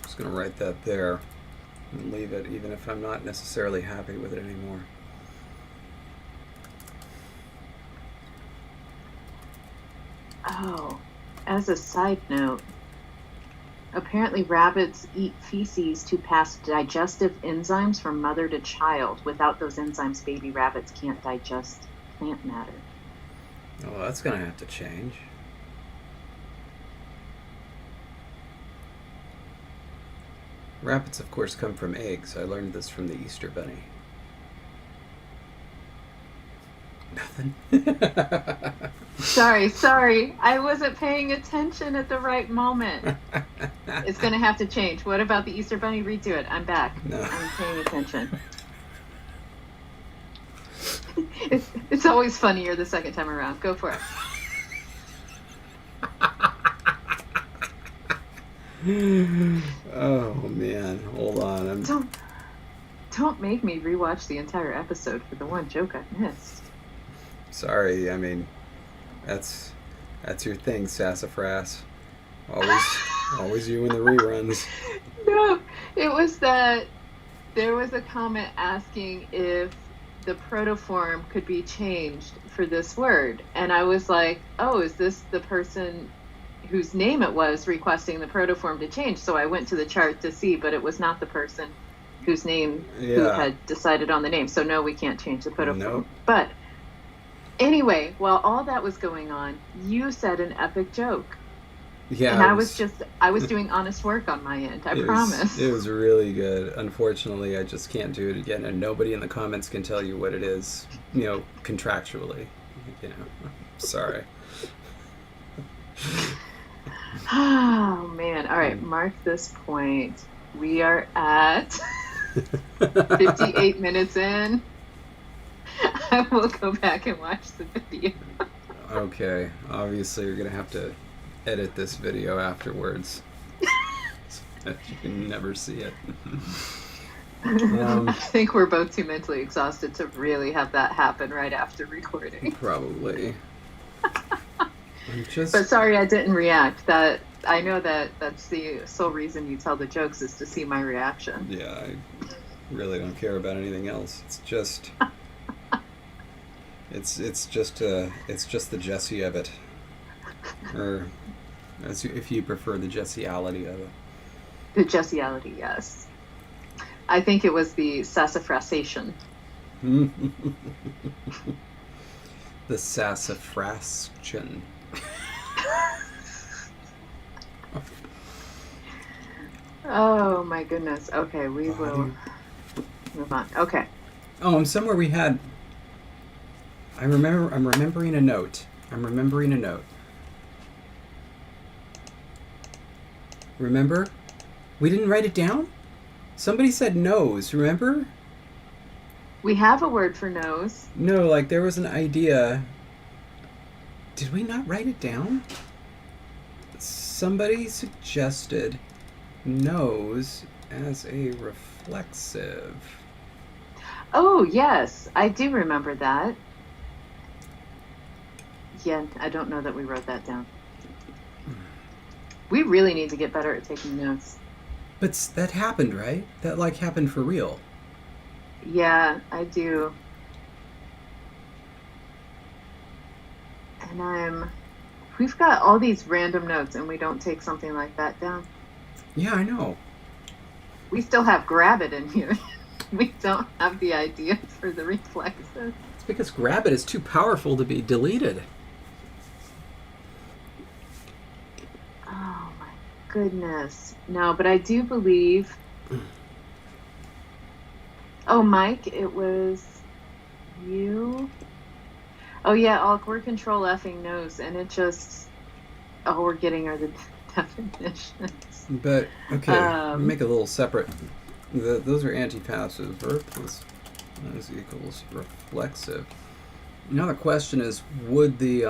just going to write that there and leave it, even if I'm not necessarily happy with it anymore. Oh, as a side note, apparently rabbits eat feces to pass digestive enzymes from mother to child. Without those enzymes, baby rabbits can't digest plant matter. Oh, that's going to have to change. Rabbits, of course, come from eggs. I learned this from the Easter Bunny. Nothing. Sorry. I wasn't paying attention at the right moment. It's going to have to change. What about the Easter Bunny? Redo it. I'm back. No. I'm paying attention. It's always funnier the second time around. Go for it. Oh man, hold on. Don't make me rewatch the entire episode for the one joke I missed. Sorry, I mean, that's your thing, Sassafras. Always you in the reruns. No, it was that there was a comment asking if the protoform could be changed for this word, and I was like, oh, is this the person whose name it was requesting the protoform to change? So I went to the chart to see, but it was not the person whose name who had decided on the name. So no, we can't change the protoform. Nope. But anyway, while all that was going on, you said an epic joke. Yeah. And I was doing honest work on my end. I promise. It was really good. Unfortunately, I just can't do it again, and nobody in the comments can tell you what it is, contractually. Sorry. Oh man. All right, mark this point. We are at 58 minutes in. I will go back and watch the video. Okay. Obviously, you're going to have to edit this video afterwards. So that you can never see it. I think we're both too mentally exhausted to really have that happen right after recording. Probably. But sorry I didn't react. That I know that's the sole reason you tell the jokes is to see my reaction. Yeah, I really don't care about anything else. It's just it's just the Jessie of it, or if you prefer, the Jessiality of it. The Jessiality, yes. I think it was the sassafrasation. The sassafrastion. Oh my goodness. Okay, we will move on. Okay. Oh, and somewhere we had. I'm remembering a note. Remember? We didn't write it down? Somebody said nose, remember? We have a word for nose. No, like there was an idea. Did we not write it down? Somebody suggested nose as a reflexive. Oh, yes. I do remember that. Yeah, I don't know that we wrote that down. We really need to get better at taking notes. But that happened, right? That like happened for real. Yeah, I do. And we've got all these random notes and we don't take something like that down. Yeah, I know. We still have grab it in here. We don't have the idea for the reflexive. It's because grab it is too powerful to be deleted. Oh my goodness. No, but I do believe. Oh, Mike, it was you. Oh yeah, we're control effing nose, and it just. All we're getting are the definitions. But okay, make a little separate. Those are anti-passive. Verb plus is equals reflexive. Now the question is, would the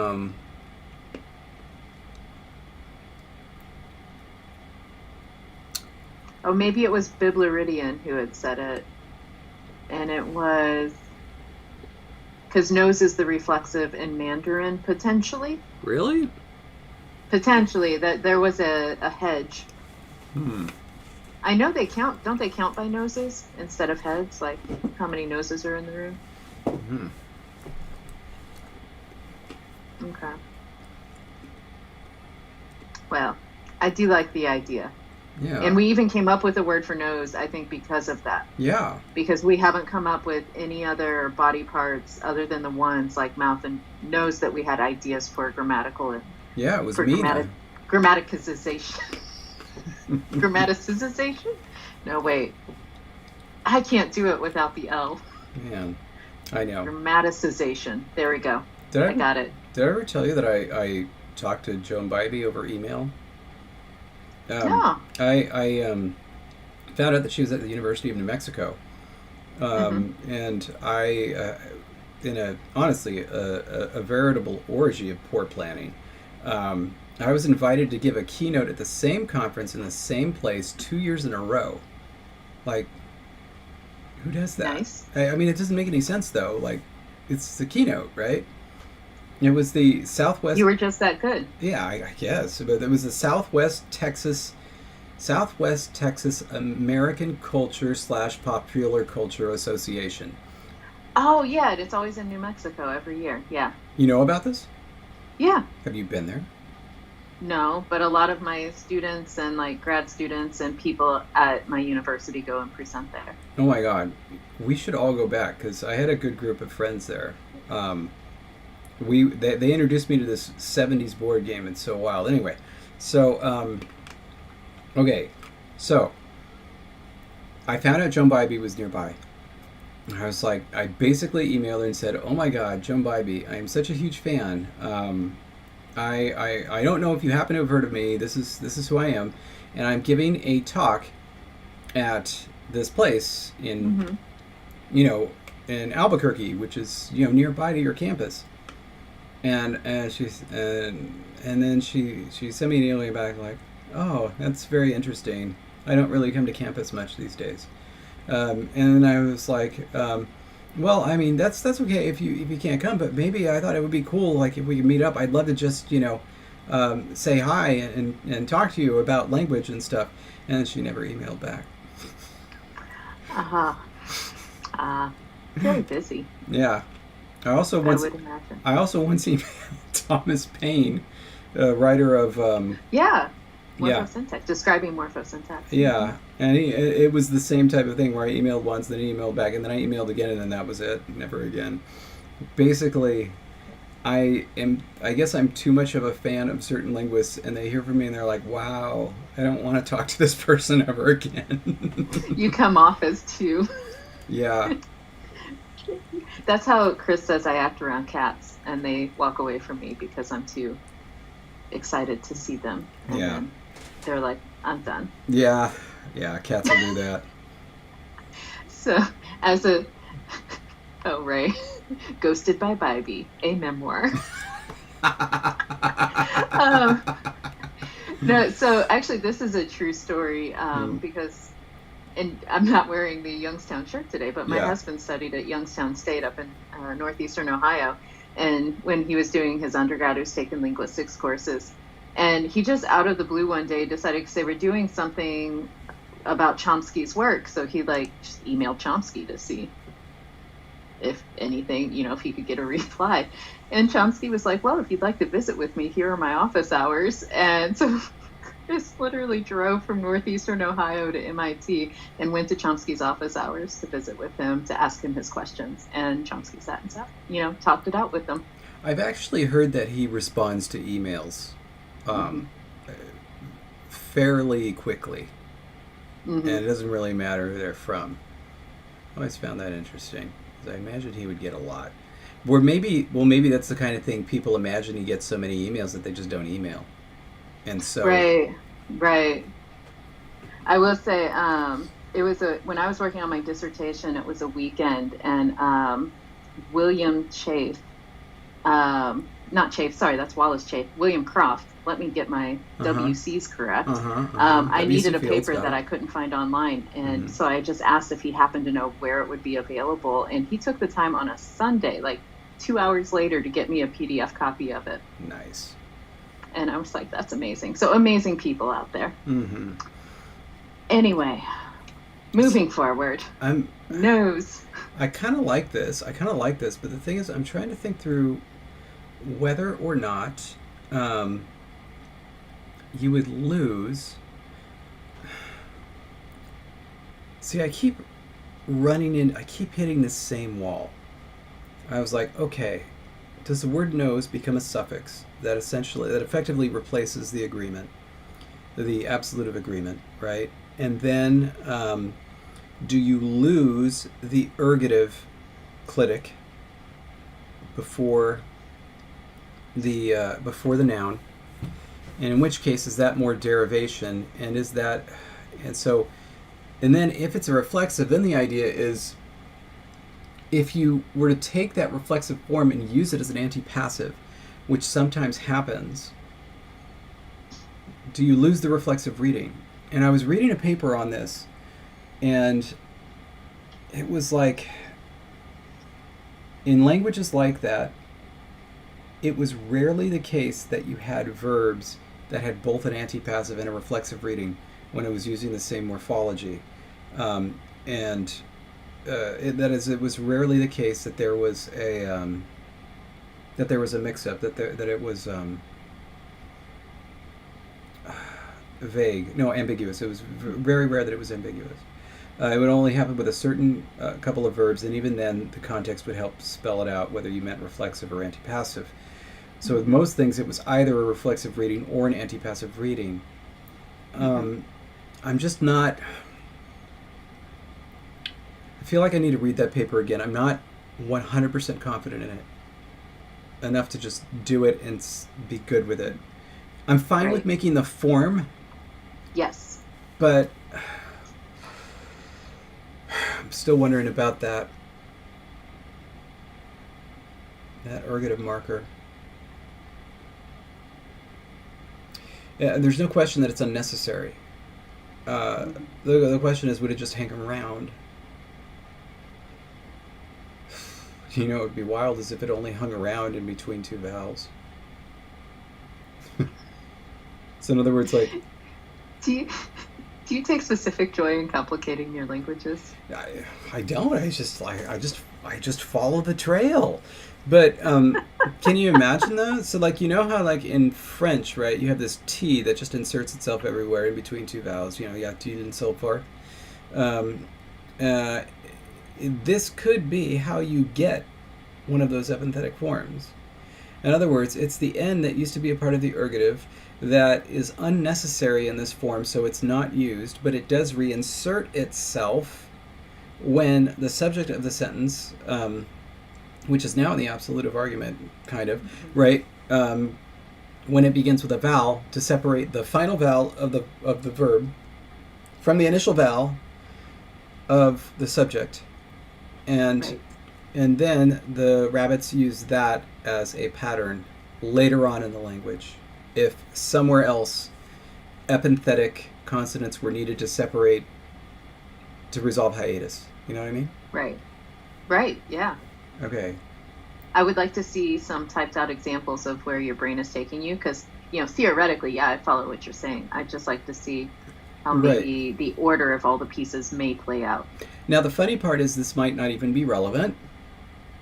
Oh, maybe it was Biblaridian who had said it, and it was because nose is the reflexive in Mandarin potentially. Really? Potentially, that there was a hedge. Hmm. I know they count. Don't they count by noses instead of heads? Like how many noses are in the room? Hmm. Okay. Well, I do like the idea. Yeah. And we even came up with a word for nose, I think, because of that. Yeah. Because we haven't come up with any other body parts other than the ones like mouth and nose that we had ideas for grammatical. Yeah, it was for me. Grammaticization. Grammaticization? No, wait. I can't do it without the L. Man, I know. Grammaticization. There we go. I got it. Did I ever tell you that I talked to Joan Bybee over email? No. I found out that she was at the University of New Mexico, and I, in honestly a veritable orgy of poor planning, I was invited to give a keynote at the same conference in the same place 2 years in a row. Like, who does that? Nice. I mean, it doesn't make any sense though. Like, it's the keynote, right? It was the Southwest. You were just that good. Yeah, I guess. But it was the Southwest Texas American Culture / Popular Culture Association. Oh, yeah. It's always in New Mexico every year. Yeah. You know about this? Yeah. Have you been there? No, but a lot of my students and like grad students and people at my university go and present there. Oh my God. We should all go back because I had a good group of friends there. They introduced me to this 70s board game. It's so wild. Anyway, so okay, so I found out Joan Bybee was nearby. I was like, I basically emailed her and said, "Oh my God, Joan Bybee, I am such a huge fan. I don't know if you happen to have heard of me. This is who I am, and I'm giving a talk at this place in in Albuquerque, which is nearby to your campus." And then she sent me an email back like, "Oh, that's very interesting. I don't really come to campus much these days." And then I was like, "Well, I mean, that's okay if you can't come, but maybe I thought it would be cool, like if we could meet up. I'd love to just say hi and talk to you about language and stuff." And then she never emailed back. Very busy. Yeah. I also once emailed Thomas Paine, writer of yeah. Yeah. Morphosyntax, describing morphosyntax. Yeah. And it was the same type of thing where I emailed once, then he emailed back, and then I emailed again, and then that was it. Never again. Basically, I guess I'm too much of a fan of certain linguists, and they hear from me and they're like, wow, I don't want to talk to this person ever again. You come off as too. Yeah. That's how Chris says I act around cats, and they walk away from me because I'm too excited to see them. And Yeah. then they're like, I'm done. Yeah. Yeah. Cats will do that. So, as a oh Ray, Ghosted by Bybee, a memoir. No, so actually, this is a true story because, and I'm not wearing the Youngstown shirt today, but my husband studied at Youngstown State up in northeastern Ohio, and when he was doing his undergrad, he was taking linguistics courses, and he just out of the blue one day decided, because they were doing something about Chomsky's work, so he just emailed Chomsky to see if anything, if he could get a reply. And Chomsky was like, well, if you'd like to visit with me, here are my office hours. And so Chris literally drove from northeastern Ohio to MIT and went to Chomsky's office hours to visit with him, to ask him his questions. And Chomsky sat and talked it out with them. I've actually heard that he responds to emails fairly quickly. And it doesn't really matter who they're from. I always found that interesting. I imagine he would get a lot. Or maybe that's the kind of thing people imagine he gets so many emails that they just don't email. And so... Right. I will say, it was when I was working on my dissertation, it was a weekend, and William Chafe, not Chafe, sorry, that's Wallace Chafe, William Croft, let me get my WCs correct. I needed a paper that I couldn't find online, and so I just asked if he happened to know where it would be available, and he took the time on a Sunday, 2 hours later, to get me a PDF copy of it. Nice. And I was like, that's amazing. So amazing people out there. Anyway, moving forward. Nose. I kind of like this, but the thing is, I'm trying to think through whether or not you would lose. See, I keep hitting this same wall. I was like, okay, does the word nose become a suffix that effectively replaces the agreement, the absolute agreement, right? And then do you lose the ergative clitic before the noun? And in which case is that more derivation? And then if it's a reflexive, then the idea is, if you were to take that reflexive form and use it as an antipassive, which sometimes happens, do you lose the reflexive reading? And I was reading a paper on this, and it was like, in languages like that, it was rarely the case that you had verbs that had both an antipassive and a reflexive reading when it was using the same morphology. It was rarely the case that there was a mix-up, that it was ambiguous. It was very rare that it was ambiguous. It would only happen with a certain couple of verbs, and even then the context would help spell it out, whether you meant reflexive or antipassive. So with most things, it was either a reflexive reading or an antipassive reading. I'm just not... I feel like I need to read that paper again. I'm not 100% confident in it enough to just do it and be good with it. I'm fine with making the form. Yes. But I'm still wondering about that ergative marker. Yeah, there's no question that it's unnecessary. The question is, would it just hang around? It would be wild as if it only hung around in between two vowels. So in other words, Do Do you take specific joy in complicating your languages? I don't. I just follow the trail. But can you imagine though? So like you know how like in French, right? You have this T that just inserts itself everywhere in between two vowels. You know, y a-t-il and so forth. Um, uh, this could be how you get one of those epenthetic forms. In other words, it's the N that used to be a part of the ergative that is unnecessary in this form, so it's not used, but it does reinsert itself when the subject of the sentence, which is now in the absolutive argument, kind of, right? When it begins with a vowel, to separate the final vowel of the verb from the initial vowel of the subject, and Right. and then the rabbits use that as a pattern later on in the language. If somewhere else epenthetic consonants were needed to separate to resolve hiatus, you know what I mean? Right. Right. Yeah. Okay. I would like to see some typed out examples of where your brain is taking you because, theoretically, yeah, I follow what you're saying. I'd just like to see how Right. maybe the order of all the pieces may play out. Now the funny part is this might not even be relevant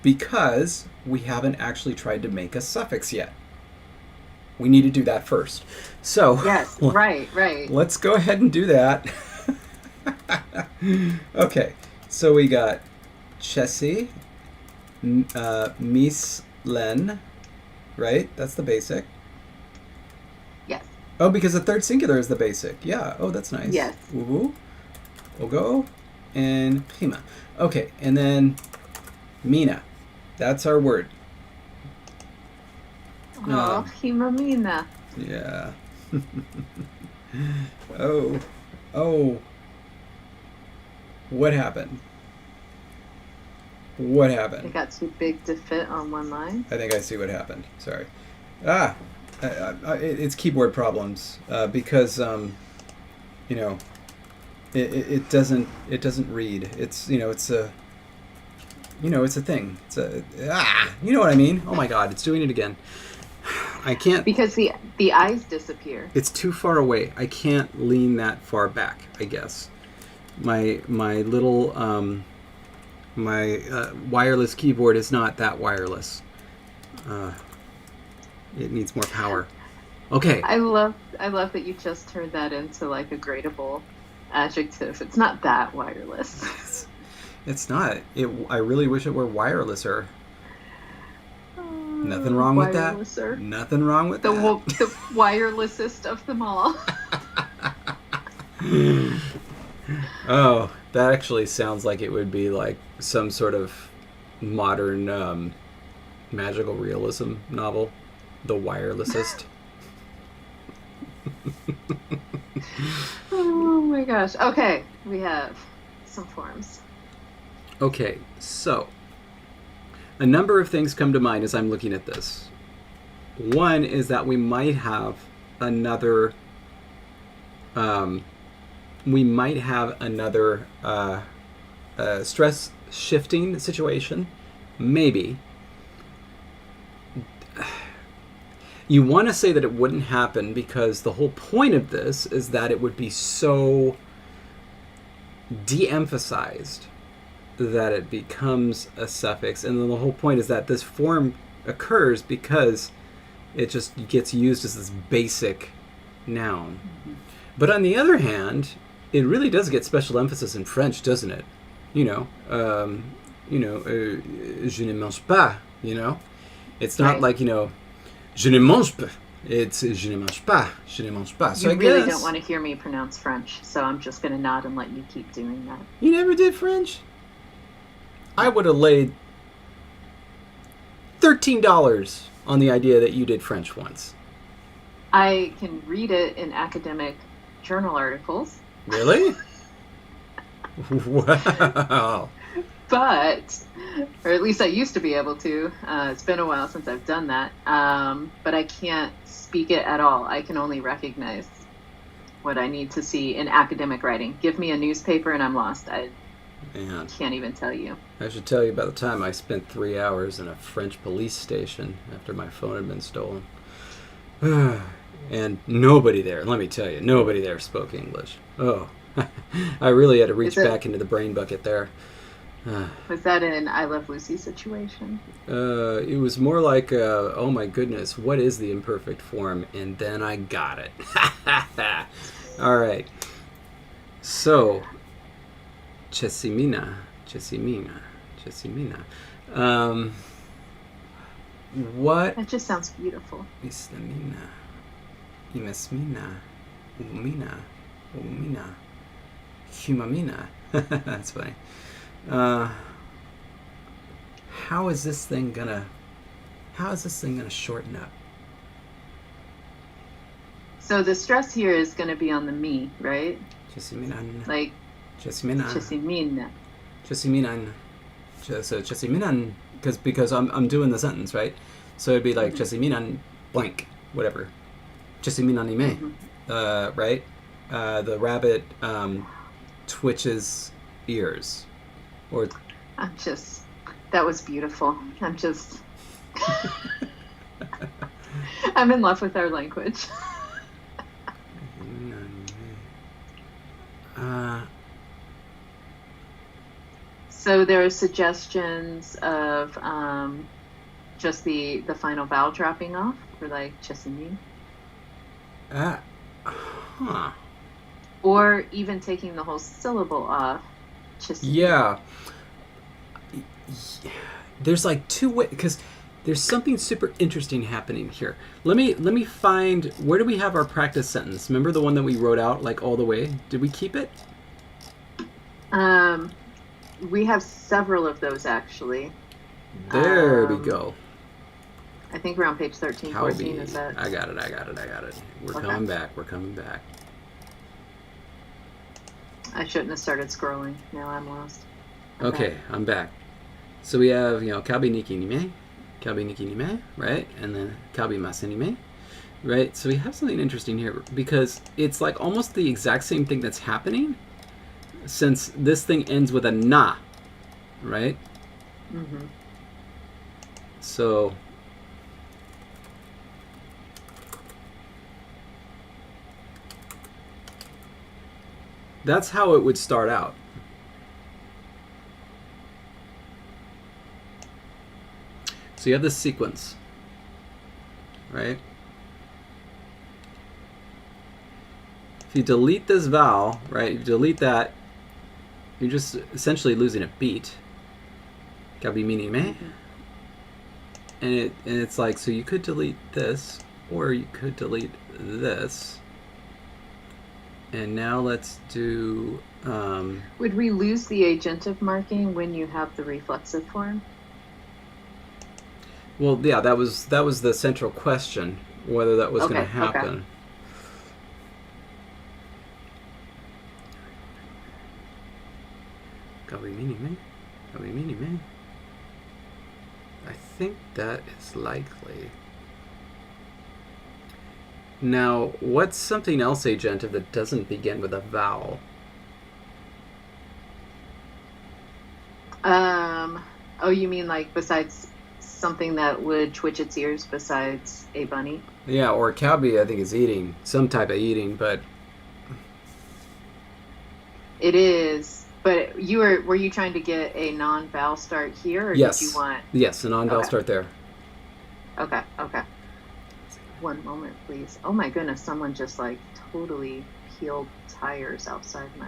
because we haven't actually tried to make a suffix yet. We need to do that first. So Yes. Right. Right. let's go ahead and do that. Okay, so we got Chessie, Miss Len, right? That's the basic. Yes. Oh, because the third singular is the basic. Yeah. Oh, that's nice. Yes. Uwu, Ogo, and Prima. Okay, and then Mina. That's our word. Oh, Himamina. Yeah. Oh. Oh. What happened? What It happened? got too big to fit on one line. I think I see what happened. Sorry. It's keyboard problems because you know it doesn't read. It's it's a it's a thing. It's a you know what I mean? Oh my God, it's doing it again. I can't. Because the eyes disappear. It's too far away. I can't lean that far back, I guess. My little wireless keyboard is not that wireless. It needs more power. Okay. I love that you just turned that into like a gradable adjective. It's not that wireless. It's not. I really wish it were wirelesser. Nothing wrong with that. Wirelesser. Nothing wrong with The that. the wirelessest of them all. Oh, that actually sounds like it would be like some sort of modern magical realism novel. The wirelessest. Oh my gosh. Okay, we have some forms. Okay, so a number of things come to mind as I'm looking at this. One is that we might have another stress shifting situation. Maybe. You want to say that it wouldn't happen because the whole point of this is that it would be so de-emphasized that it becomes a suffix, and then the whole point is that this form occurs because it just gets used as this basic noun. But on the other hand, it really does get special emphasis in French, doesn't it? Je ne mange pas. It's not Right. like je ne mange pas. It's je ne mange pas. Je ne mange pas. So You I really guess don't want to hear me pronounce French, so I'm just going to nod and let you keep doing that. you never did French. I would have laid $13 on the idea that you did French once. I can read it in academic journal articles, Really? Wow. but, or at least I used to be able to. It's been a while since I've done that, but I can't speak it at all. I can only recognize what I need to see in academic writing. Give me a newspaper and I'm lost. I Man, can't even tell you. I should tell you about the time I spent 3 hours in a French police station after my phone had been stolen. And nobody there, let me tell you, nobody there spoke English. Oh, I really had to reach back into the brain bucket there. Was that an I Love Lucy situation? It was more like, oh my goodness, what is the imperfect form? And then I got it. All right. So, Chesimina. What? That just sounds beautiful. Islamina. Imesmina. Umina. Humamina. That's funny. How is this thing gonna shorten up? So the stress here is going to be on the me, right? Chesiminan. Like Chesimina. chesimina. Chesiminan. So Chesiminan, because I'm doing the sentence, right? So it'd be like Chesiminan blank, whatever. Chesiminan ime. Right? The rabbit twitches ears. Or That was beautiful. I'm in love with our language. So there are suggestions of just the final vowel dropping off, for like chesimin. Or even taking the whole syllable off. Chesimin. Yeah. There's like two ways, because there's something super interesting happening here. Let me find, where do we have our practice sentence? Remember the one that we wrote out like all the way? Did we keep it? We have several of those actually. There we go. I think we're on page 13, 14. Is that? I got it. We're coming back. I shouldn't have started scrolling. Now I'm lost. Okay, I'm back. So we have, kabi niki nime, right? And then kabi masenime, right? So we have something interesting here because it's like almost the exact same thing that's happening since this thing ends with a na, right? Mm-hmm. So that's how it would start out. So you have this sequence, right? If you delete this vowel, right, you delete that, you're just essentially losing a beat. Gabi mini me. And it's like, so you could delete this, or you could delete this. And now let's do... Would we lose the agentive marking when you have the reflexive form? Well, yeah, that was the central question, whether that was going to happen. Okay. I think that is likely. Now, what's something else agentive that doesn't begin with a vowel? Oh, you mean like besides something that would twitch its ears besides a bunny? Yeah, or kabi, I think, is eating. Some type of eating, but... It is. But were you trying to get a non-vowel start here, or yes. Did you want... Yes, a non-vowel start there. Okay. One moment, please. Oh my goodness, someone just like totally peeled tires outside my...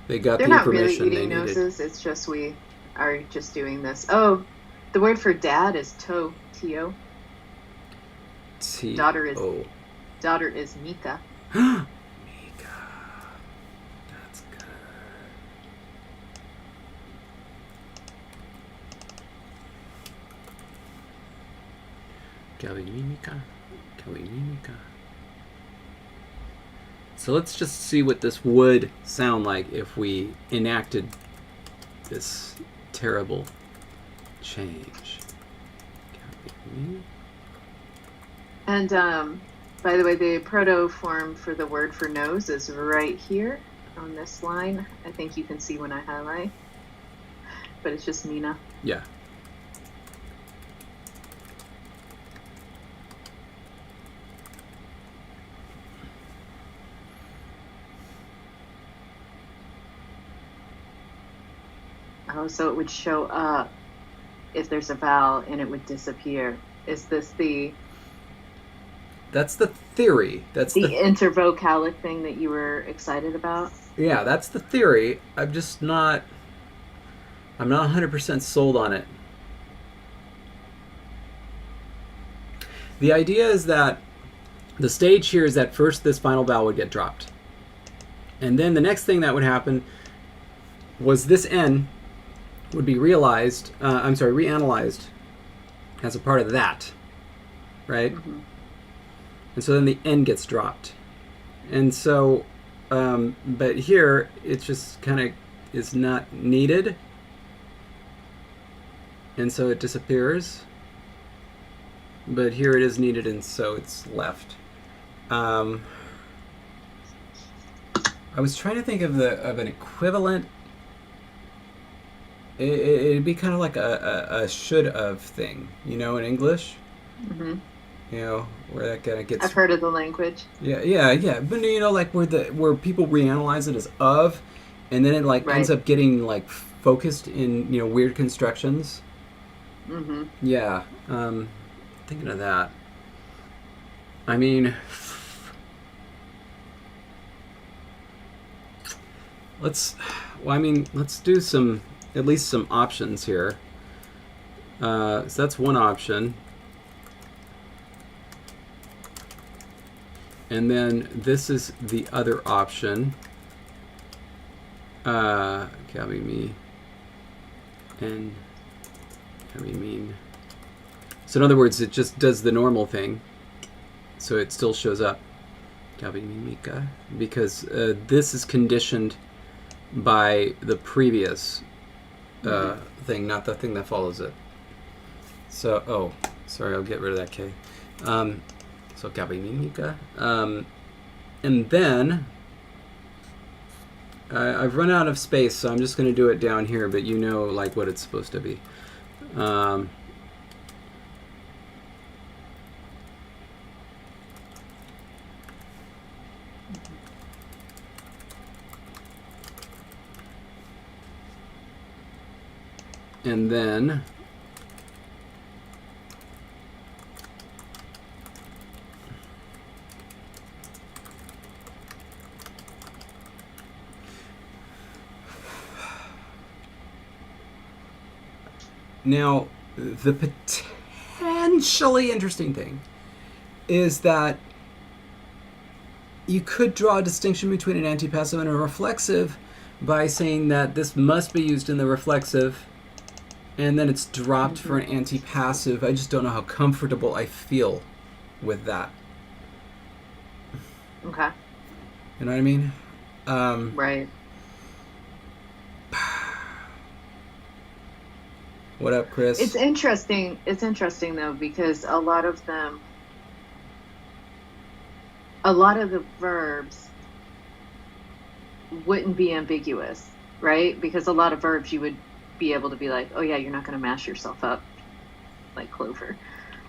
they got they're the not really information eating they noses. It's just we are just doing this. Oh, the word for dad is to, T-O. Daughter is Mika. Mika. That's good. Mika. So let's just see what this would sound like if we enacted this terrible change. And by the way, the protoform for the word for nose is right here on this line. I think you can see when I highlight, but it's just Mina. Yeah. so it would show up if there's a vowel and it would disappear. Is this the That's the theory. That's the intervocalic thing that you were excited about? yeah, that's the theory. I'm not 100% sold on it. The idea is that the stage here is that first this final vowel would get dropped. And then the next thing that would happen was this N would be reanalyzed as a part of that, right? Mm-hmm. And so then the N gets dropped. And so, but here it just kind of is not needed. And so it disappears. But here it is needed, and so it's left. I was trying to think of an equivalent. It'd be kind of like a should of thing, in English. Mm-hmm. Where that kind of gets. I've heard of the language. Yeah. But like where people reanalyze it as of, and then it Right. ends up getting focused in weird constructions. Mm-hmm. Yeah. Thinking of that. I mean, let's do at least some options here. So that's one option. And then this is the other option. Gabi me and Gabi mean. So in other words, it just does the normal thing. So it still shows up. Gabi me Mika. Because this is conditioned by the previous thing, not the thing that follows it. So, sorry, I'll get rid of that K. So Gabi me Mika. And then I've run out of space, so I'm just going to do it down here, but what it's supposed to be. And then now the potentially interesting thing is that you could draw a distinction between an antipassive and a reflexive by saying that this must be used in the reflexive, and then it's dropped for an antipassive. I just don't know how comfortable I feel with that. Okay. You know what I mean? Right. What up, Chris? It's interesting. It's interesting though, because a lot of the verbs wouldn't be ambiguous, right? Because a lot of verbs you would be able to be like, oh yeah, you're not going to mash yourself up like Clover.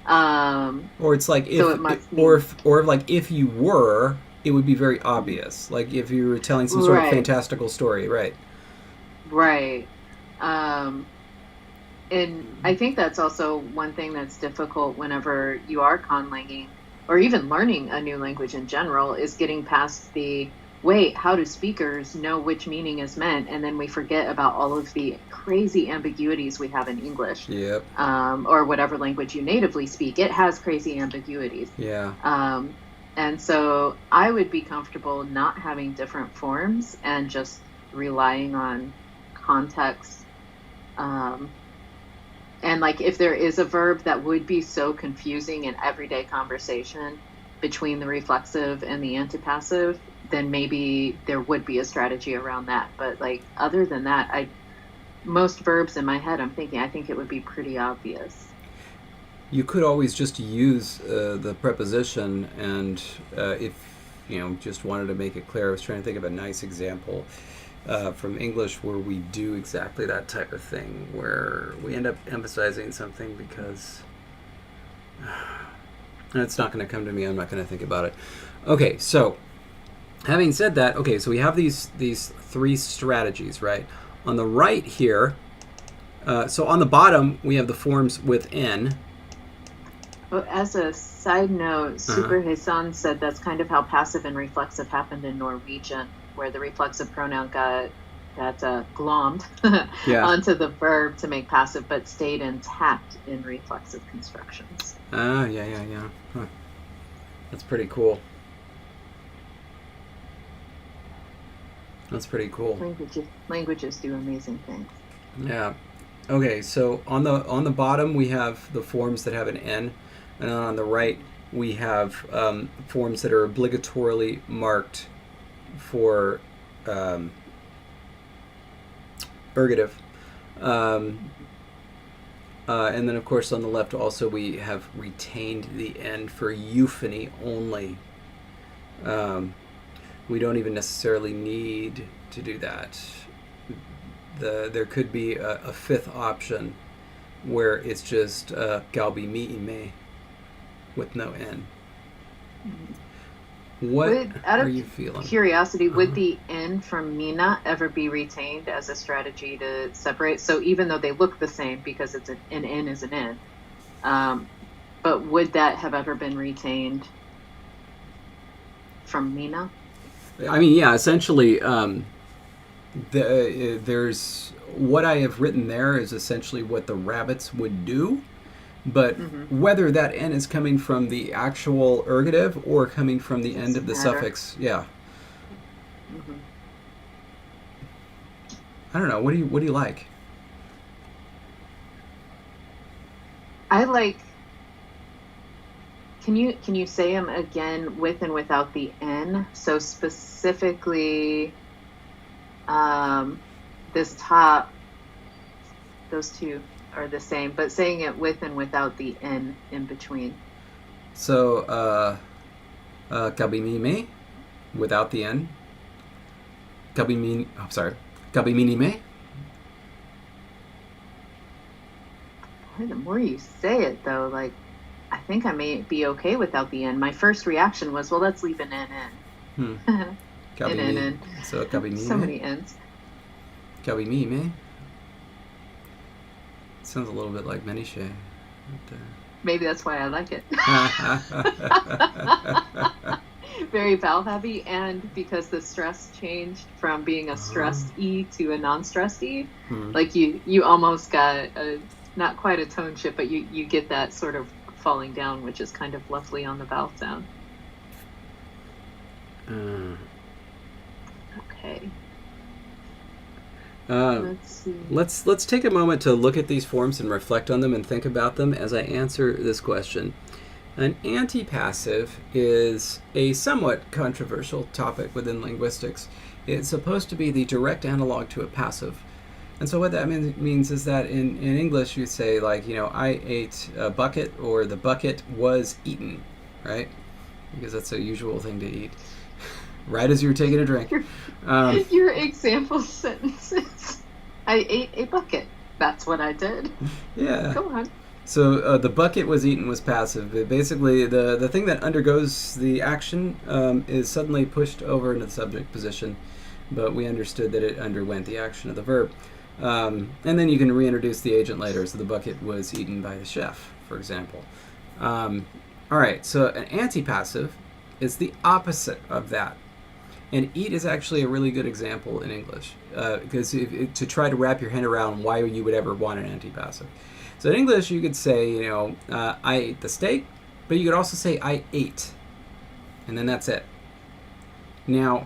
Or it's like if you were, it would be very obvious. Like if you were telling some sort of fantastical story, right? Right. And I think that's also one thing that's difficult whenever you are conlanging or even learning a new language in general, is getting past the wait, how do speakers know which meaning is meant? And then we forget about all of the crazy ambiguities we have in English. Yep. Or whatever language you natively speak. It has crazy ambiguities. Yeah. And so I would be comfortable not having different forms and just relying on context. And like if there is a verb that would be so confusing in everyday conversation between the reflexive and the antipassive, then maybe there would be a strategy around that. But like other than that, most verbs in my head, I think it would be pretty obvious. You could always just use the preposition, and if just wanted to make it clear, I was trying to think of a nice example from English where we do exactly that type of thing, where we end up emphasizing something because it's not going to come to me. I'm not going to think about it. Okay, so having said that, so we have these three strategies, right? On the right here, So on the bottom, we have the forms with N. Well, as a side note, Super Heisan said that's kind of how passive and reflexive happened in Norwegian, where the reflexive pronoun got glommed onto the verb to make passive, but stayed intact in reflexive constructions. Yeah. Huh. That's pretty cool. That's pretty cool. Languages do amazing things. Yeah. Okay, so on the bottom we have the forms that have an N, and on the right we have forms that are obligatorily marked for ergative. And then, of course, on the left also we have retained the N for euphony only. We don't even necessarily need to do that. There could be a fifth option where it's just galbi mi me with no N. What are you feeling? Curiosity, would the N from Mina ever be retained as a strategy to separate? So even though they look the same because it's an N is an N, but would that have ever been retained from Mina? I mean, yeah, essentially, there's what I have written there is essentially what the rabbits would do. But whether that N is coming from the actual ergative or coming from the end of the suffix, yeah. I don't know. What do you like? I like. Can you say them again with and without the N? So specifically, this top, those two are the same, but saying it with and without the N in between. So, kabimime, without the N. Kabimini, I'm sorry, kabiminime. Boy, the more you say it, though, like, I think I may be okay without the N. My first reaction was, well, let's leave an N in. N. So, kabimime. So many N's. Kabimime. Sounds a little bit like Menishe. Maybe that's why I like it. Very vowel heavy, and because the stress changed from being a stressed E to a non-stressed E, like you almost got not quite a tone shift, but you get that sort of falling down, which is kind of lovely on the vowel sound. Okay. Let's see. Let's take a moment to look at these forms and reflect on them and think about them as I answer this question. An antipassive is a somewhat controversial topic within linguistics. It's supposed to be the direct analog to a passive. And so what that means is that in English you say, like, I ate a bucket, or the bucket was eaten, right? Because that's a usual thing to eat. Right as you're taking a drink. Your example sentences. I ate a bucket. That's what I did. Yeah. Go on. So the bucket was eaten was passive. Basically, the thing that undergoes the action is suddenly pushed over into the subject position, but we understood that it underwent the action of the verb. And then you can reintroduce the agent later. So the bucket was eaten by the chef, for example. All right, so an antipassive is the opposite of that. And eat is actually a really good example in English, because to try to wrap your head around why you would ever want an antipassive. So in English, you could say, I ate the steak, but you could also say I ate, and then that's it. Now,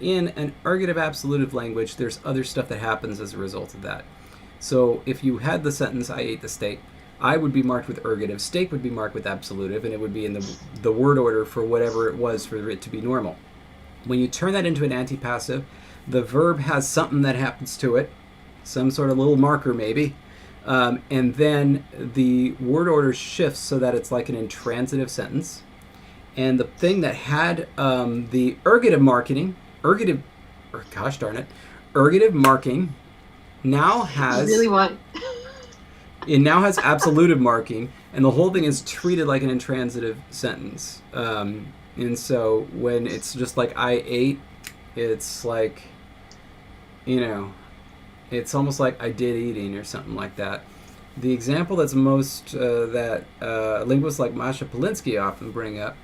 in an ergative absolutive language, there's other stuff that happens as a result of that. So if you had the sentence, I ate the steak, I would be marked with ergative, steak would be marked with absolutive, and it would be in the word order for whatever it was for it to be normal. When you turn that into an antipassive, the verb has something that happens to it, some sort of little marker maybe, and then the word order shifts so that it's like an intransitive sentence. And the thing that had the ergative marking now has... You really want... It now has absolutive marking, and the whole thing is treated like an intransitive sentence. And so when it's just like I ate, it's like, It's almost like I did eating or something like that. The example that's most that linguists like Masha Polinsky often bring up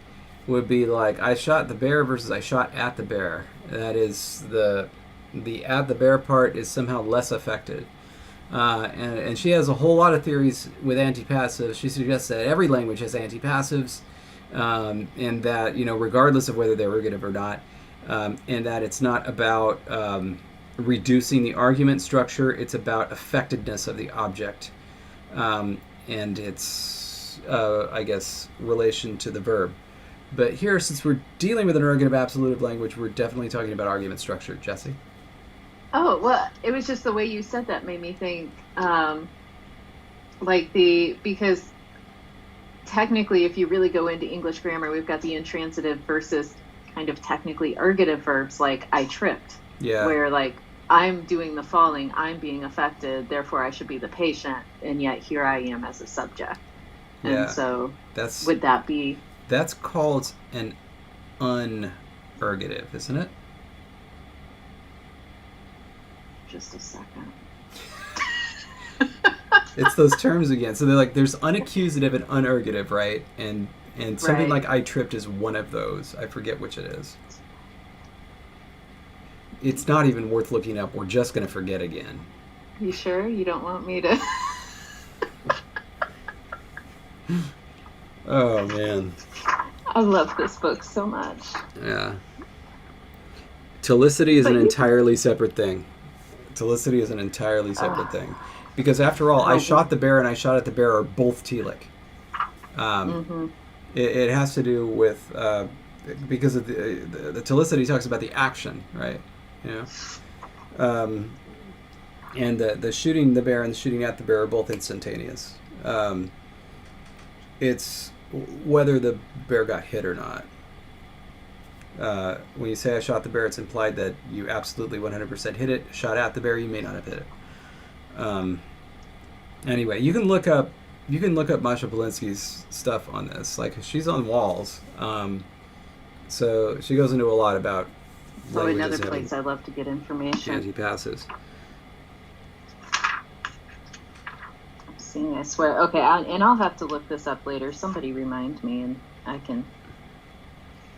would be like I shot the bear versus I shot at the bear. That is the at the bear part is somehow less affected. And she has a whole lot of theories with antipassives. She suggests that every language has antipassives, and that regardless of whether they're ergative or not, and that it's not about reducing the argument structure; it's about effectiveness of the object, and its I guess relation to the verb. But here, since we're dealing with an ergative absolutive language, we're definitely talking about argument structure, Jesse. Oh, well, it was just the way you said that made me think, because technically, if you really go into English grammar, we've got the intransitive versus kind of technically ergative verbs like I tripped. Yeah. Where like I'm doing the falling, I'm being affected, therefore I should be the patient, and yet here I am as a subject. Yeah. And so that's would that be... That's called an unergative, isn't it? Just a second. It's those terms again. So they're like, there's unaccusative and unergative, right? And something Right. like I tripped is one of those. I forget which it is. It's not even worth looking up. We're just going to forget again. You sure? You don't want me to... Oh, man. I love this book so much. Yeah. Telicity is But an you- entirely separate thing. Telicity is an entirely separate thing. Because after all, I Oh. shot the bear and I shot at the bear are both telic. Mm-hmm. It has to do with because of the telicity talks about the action, right? And the shooting the bear and the shooting at the bear are both instantaneous. It's whether the bear got hit or not. When you say I shot the bear, it's implied that you absolutely 100% hit it. Shot at the bear, you may not have hit it. Anyway, you can look up Masha Polinsky's stuff on this. Like, she's on Walls, so she goes into a lot about languages Another having place I love to get information. anti-passives. I'm seeing, I swear. Okay, and I'll have to look this up later. Somebody remind me, and I can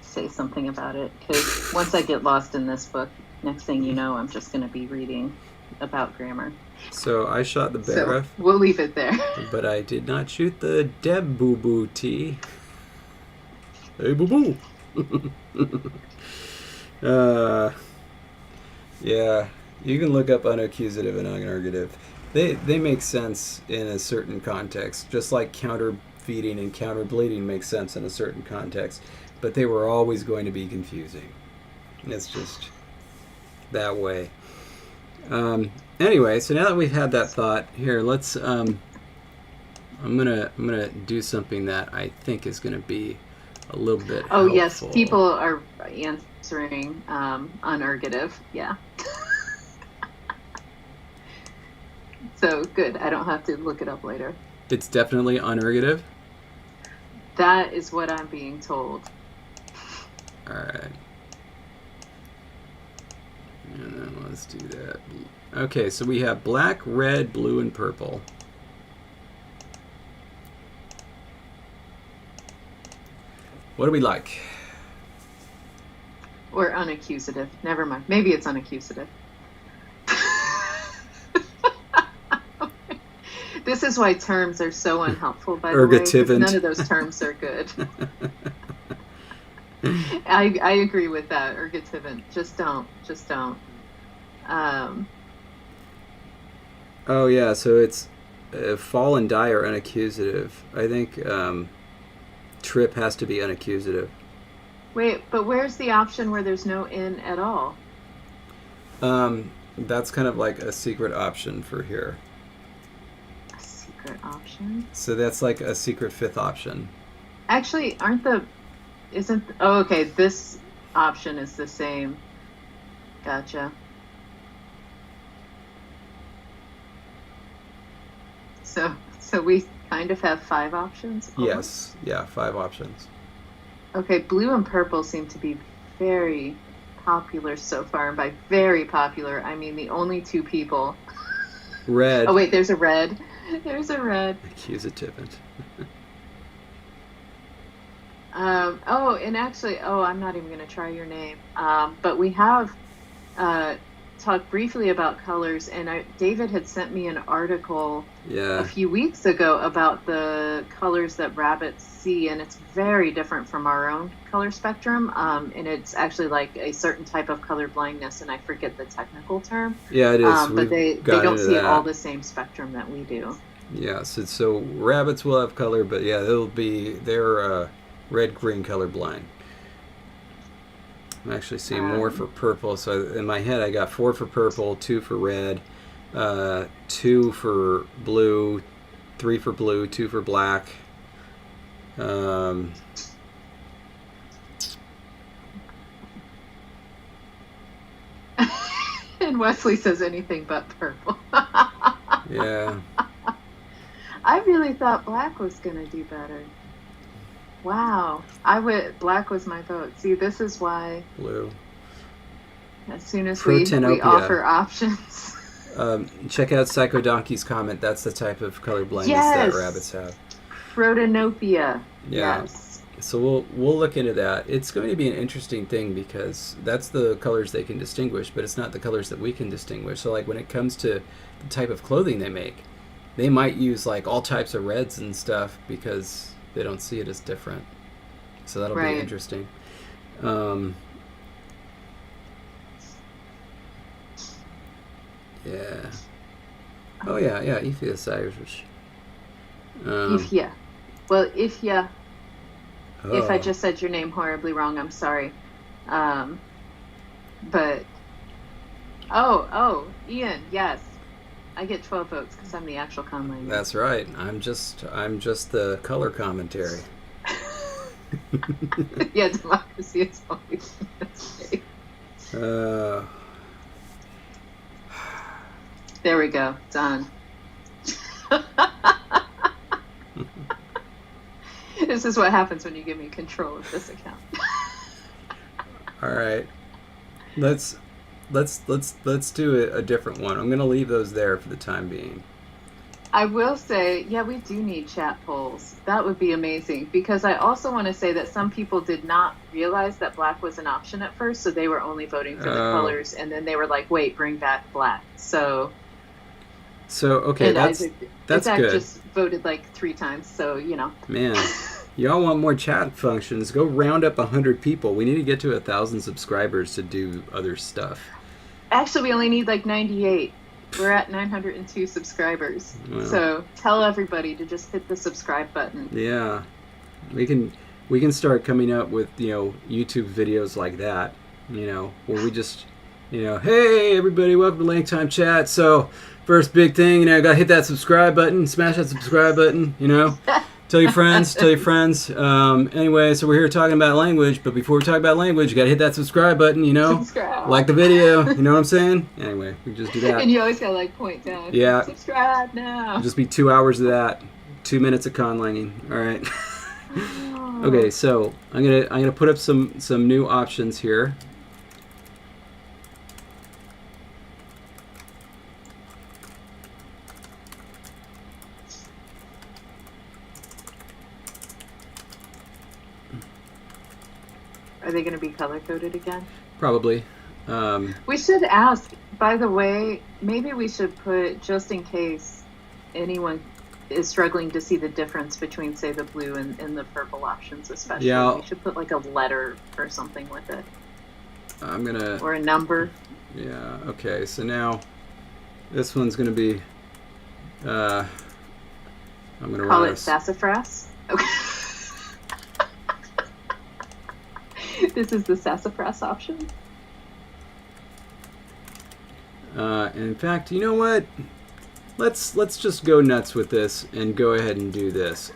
say something about it. Because once I get lost in this book, next thing you know, I'm just going to be reading about grammar. So I shot the bear, So we'll leave it there. but I did not shoot the Deb Boo Boo T. Hey, boo boo. Yeah, you can look up unaccusative and unergative. They make sense in a certain context, just like counter feeding and counter bleeding makes sense in a certain context. But they were always going to be confusing. It's just that way. Anyway, so now that we've had that thought, here let's. I'm gonna do something that I think is gonna be a little bit. Oh, helpful. yes, people are answering unergative. Yeah. So good. I don't have to look it up later. It's definitely unergative. That is what I'm being told. All right. And then let's do that. Okay, so we have black, red, blue, and purple. What do we like? Or unaccusative. Never mind. Maybe it's unaccusative. This is why terms are so unhelpful, by the way. 'Cause Ergativant. none of those terms are good. I agree with that. Ergativant. Just don't. Oh yeah, so it's fall and die are unaccusative. I think trip has to be unaccusative. Wait, but where's the option where there's no in at all? That's kind of like a secret option for here. A secret option? So that's like a secret fifth option. Actually, oh, okay, this option is the same. Gotcha. So we kind of have 5 options? almost? Yes, yeah, 5 options. Okay, blue and purple seem to be very popular so far. And by very popular, I mean the only two people. Red. Oh, wait, there's a red. There's a red. Accusative. And actually, I'm not even going to try your name. But we have talked briefly about colors, and David had sent me an article a few weeks ago about the colors that rabbits see, and it's very different from our own color spectrum. And it's actually like a certain type of color blindness, and I forget the technical term. Yeah, it is. But they don't see all the same spectrum that we do. Yeah, so rabbits will have color, but yeah, they're red-green colorblind. I'm actually seeing more for purple. So in my head, I got 4 for purple, 2 for red, 2 for blue, 3 for blue, 2 for black. And Wesley says anything but purple. Yeah. I really thought black was going to do better. Wow. Black was my vote. See, this is why Blue. As soon as we offer options. Check out Psycho Donkey's comment. That's the type of color blindness that rabbits have. Protanopia. Yeah. Yes. So we'll look into that. It's going to be an interesting thing because that's the colors they can distinguish, but it's not the colors that we can distinguish. So like when it comes to the type of clothing they make, they might use like all types of reds and stuff because they don't see it as different. So that'll be interesting. Yeah. Oh yeah, Ifya is Irish. Ifya. Well, Ifya. Oh. If I just said your name horribly wrong, I'm sorry. But Ian, yes. I get 12 votes because I'm the actual con language. That's right. I'm just the color commentary. Yeah, democracy is always great. There we go. Done. This is what happens when you give me control of this account. All right. Let's do a different one. I'm going to leave those there for the time being. I will say, yeah, we do need chat polls. That would be amazing because I also want to say that some people did not realize that black was an option at first, so they were only voting for the colors, and then they were like, "Wait, bring back black." So okay, that's good. Just voted like 3 times, so you know. Man, y'all want more chat functions? Go round up 100 people. We need to get to 1,000 subscribers to do other stuff. Actually, we only need like 98. We're at 902 subscribers. Wow. So tell everybody to just hit the subscribe button. Yeah, we can start coming up with YouTube videos like that. Where we just hey everybody, welcome to LangTime Chat. So first big thing, gotta hit that subscribe button, smash that subscribe button. Tell your friends. Anyway, so we're here talking about language, but before we talk about language, you gotta hit that subscribe button, Subscribe. Like the video, you know what I'm saying? Anyway, we just do that. And you always gotta like point down. Yeah. Subscribe now. It'll just be 2 hours of that, 2 minutes of conlanging. All right. Okay, so I'm gonna put up some new options here. Are they going to be color-coded again? Probably. We should ask, by the way, maybe we should put, just in case anyone is struggling to see the difference between, say, the blue and the purple options especially. Yeah, we should put like a letter or something with it. Or a number. Yeah, okay, so now this one's going to be, I'm going to call it Sassafras? Okay. This is the Sassafras option. In fact, you know what? Let's just go nuts with this and go ahead and do this.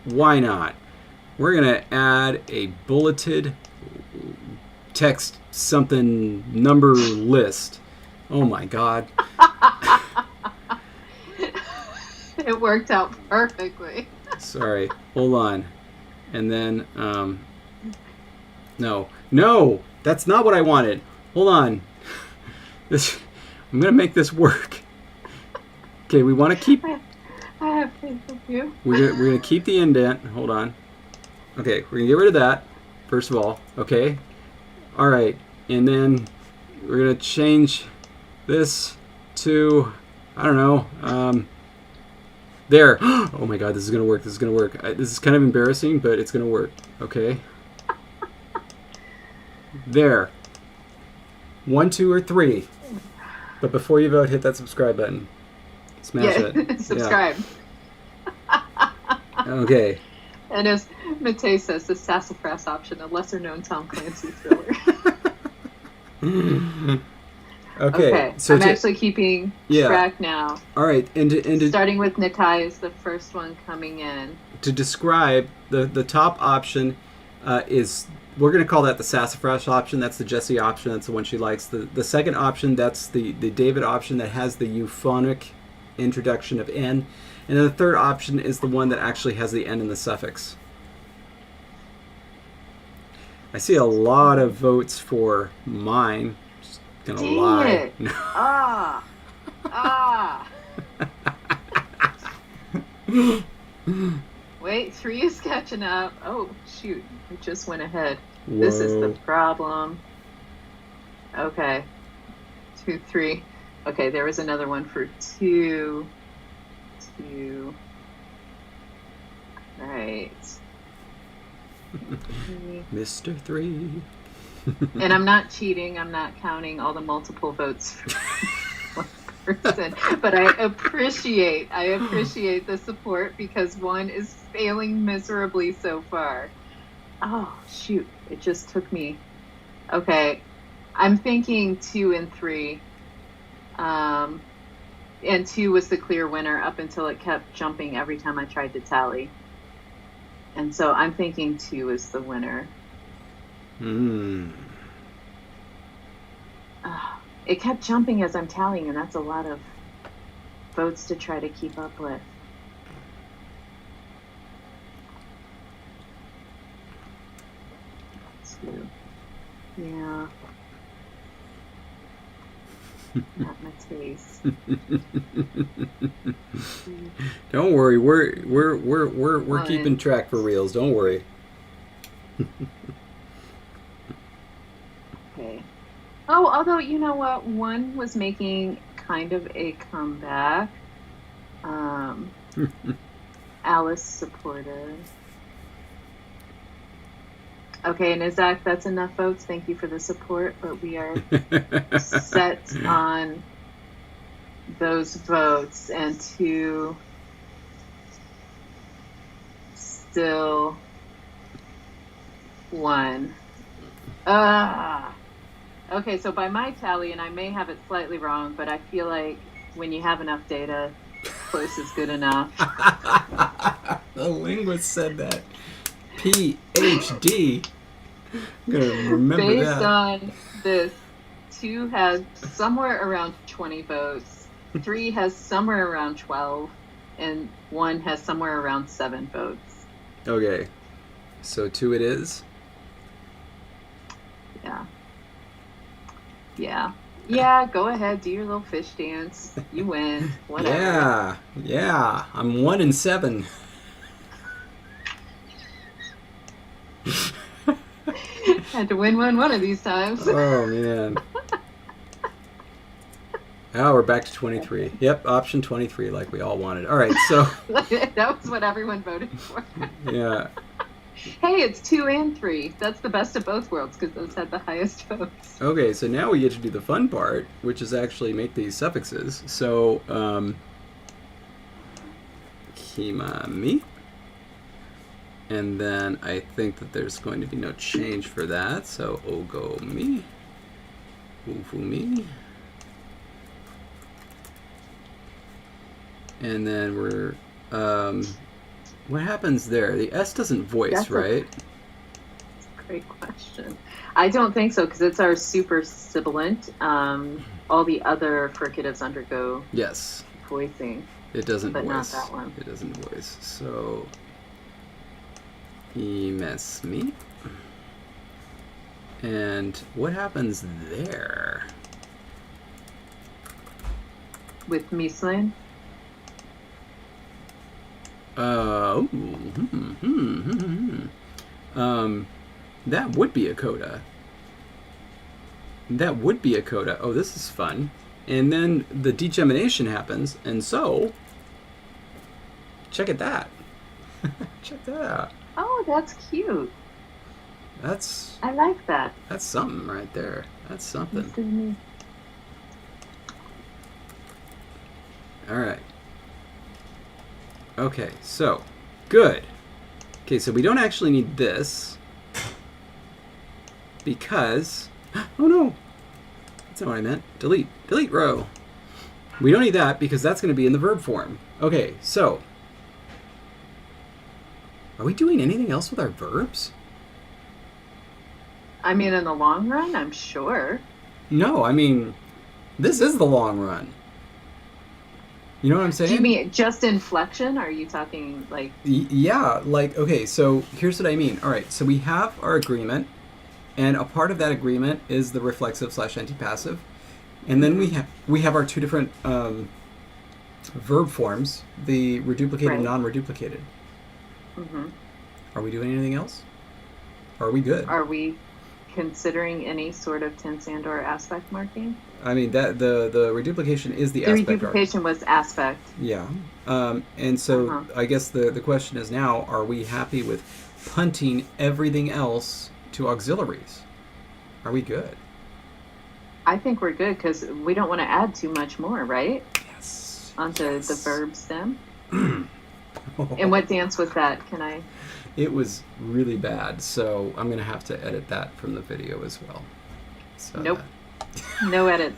Why not? We're gonna add a bulleted text something number list. Oh my God. It worked out perfectly. Sorry, hold on. And then, no, That's not what I wanted. Hold on. I'm going to make this work. Okay, we want to keep... I have faith in you. We're going to keep the indent. Hold on. Okay, we're going to get rid of that, first of all. Okay. All right. And then we're going to change this to, I don't know, there. Oh my God, this is going to work. This is going to work. This is kind of embarrassing, but it's going to work. Okay. There. 1, 2, or 3. But before you vote, hit that subscribe button. Smash it. Subscribe. Yeah. Okay. And as Matei says, the Sassafras option, a lesser-known Tom Clancy thriller. Okay. So I'm actually keeping track now. All right. And starting with Nikai is the first one coming in. To describe, the top option is... We're going to call that the Sassafras option. That's the Jessie option. That's the one she likes. The second option, that's the David option that has the euphonic introduction of N. And then the third option is the one that actually has the N in the suffix. I see a lot of votes for mine. Just going to lie. It. Ah. Wait, 3 is catching up. Oh, shoot. It just went ahead. Whoa. This is the problem. Okay. 2, 3. Okay, there was another one for 2. 2. Right. Mr. 3. And I'm not cheating. I'm not counting all the multiple votes for one person. But I appreciate the support because 1 is failing miserably so far. Oh, shoot. It just took me. Okay. I'm thinking 2 and 3. And 2 was the clear winner up until it kept jumping every time I tried to tally. And so I'm thinking 2 is the winner. It kept jumping as I'm tallying, and that's a lot of votes to try to keep up with. 2. Yeah. Not my taste. Don't worry, we're keeping track for reals. Don't worry. Okay. Oh, although you know what, 1 was making kind of a comeback. Alice supported. Okay, and Isaac, that's enough votes. Thank you for the support, but we are set on those votes, and 2 still 1. Okay, so by my tally, and I may have it slightly wrong, but I feel like when you have enough data, close is good enough. The linguist said that. PhD. I'm going to remember Based that. on this, 2 has somewhere around 20 votes, 3 has somewhere around 12, and 1 has somewhere around 7 votes. Okay. So 2 it is? Yeah, go ahead, do your little fish dance. You win. Whatever. Yeah. I'm 1 and 7. Had to win one of these times. Oh, man. Oh, we're back to 23. Yep, option 23, like we all wanted. All right, so... That was what everyone voted for. Yeah. Hey, it's 2 and 3. That's the best of both worlds, because those had the highest votes. Okay, so now we get to do the fun part, which is actually make these suffixes. So, Kimami. And then I think that there's going to be no change for that. So, Ogomi. Ufumi. And then we're... what happens there? The S doesn't voice, right? That's a great question. I don't think so, because it's our super sibilant. All the other fricatives undergo voicing. It doesn't but voice. Not that one. It doesn't voice. So, Imesmi. And what happens there? With Mislin? That would be a coda. That would be a coda. Oh, this is fun. And then the degemination happens, and so check at that. Check that out. Oh, that's cute. I like that. That's something right there. That's something. All right. Okay, so good. Okay, so we don't actually need this because oh no, that's not what I meant. Delete row. We don't need that because that's going to be in the verb form. Okay, so are we doing anything else with our verbs? I mean, in the long run, I'm sure. No, I mean, this is the long run. You know what I'm saying? Do you mean just inflection? Are you talking like... Yeah, like, okay, so here's what I mean. All right, so we have our agreement, and a part of that agreement is the reflexive / antipassive. And then we have our two different verb forms, the reduplicated and non-reduplicated. Mm-hmm. Are we doing anything else? Are we good? Are we considering any sort of tense and or aspect marking? I mean, that the reduplication is the aspect. The reduplication was aspect. Yeah. And so I guess the question is now, are we happy with punting everything else to auxiliaries? Are we good? I think we're good because we don't want to add too much more, right? Yes. Onto the verb stem. And what dance was that? Can I? It was really bad, so I'm going to have to edit that from the video as well. So nope. No edits.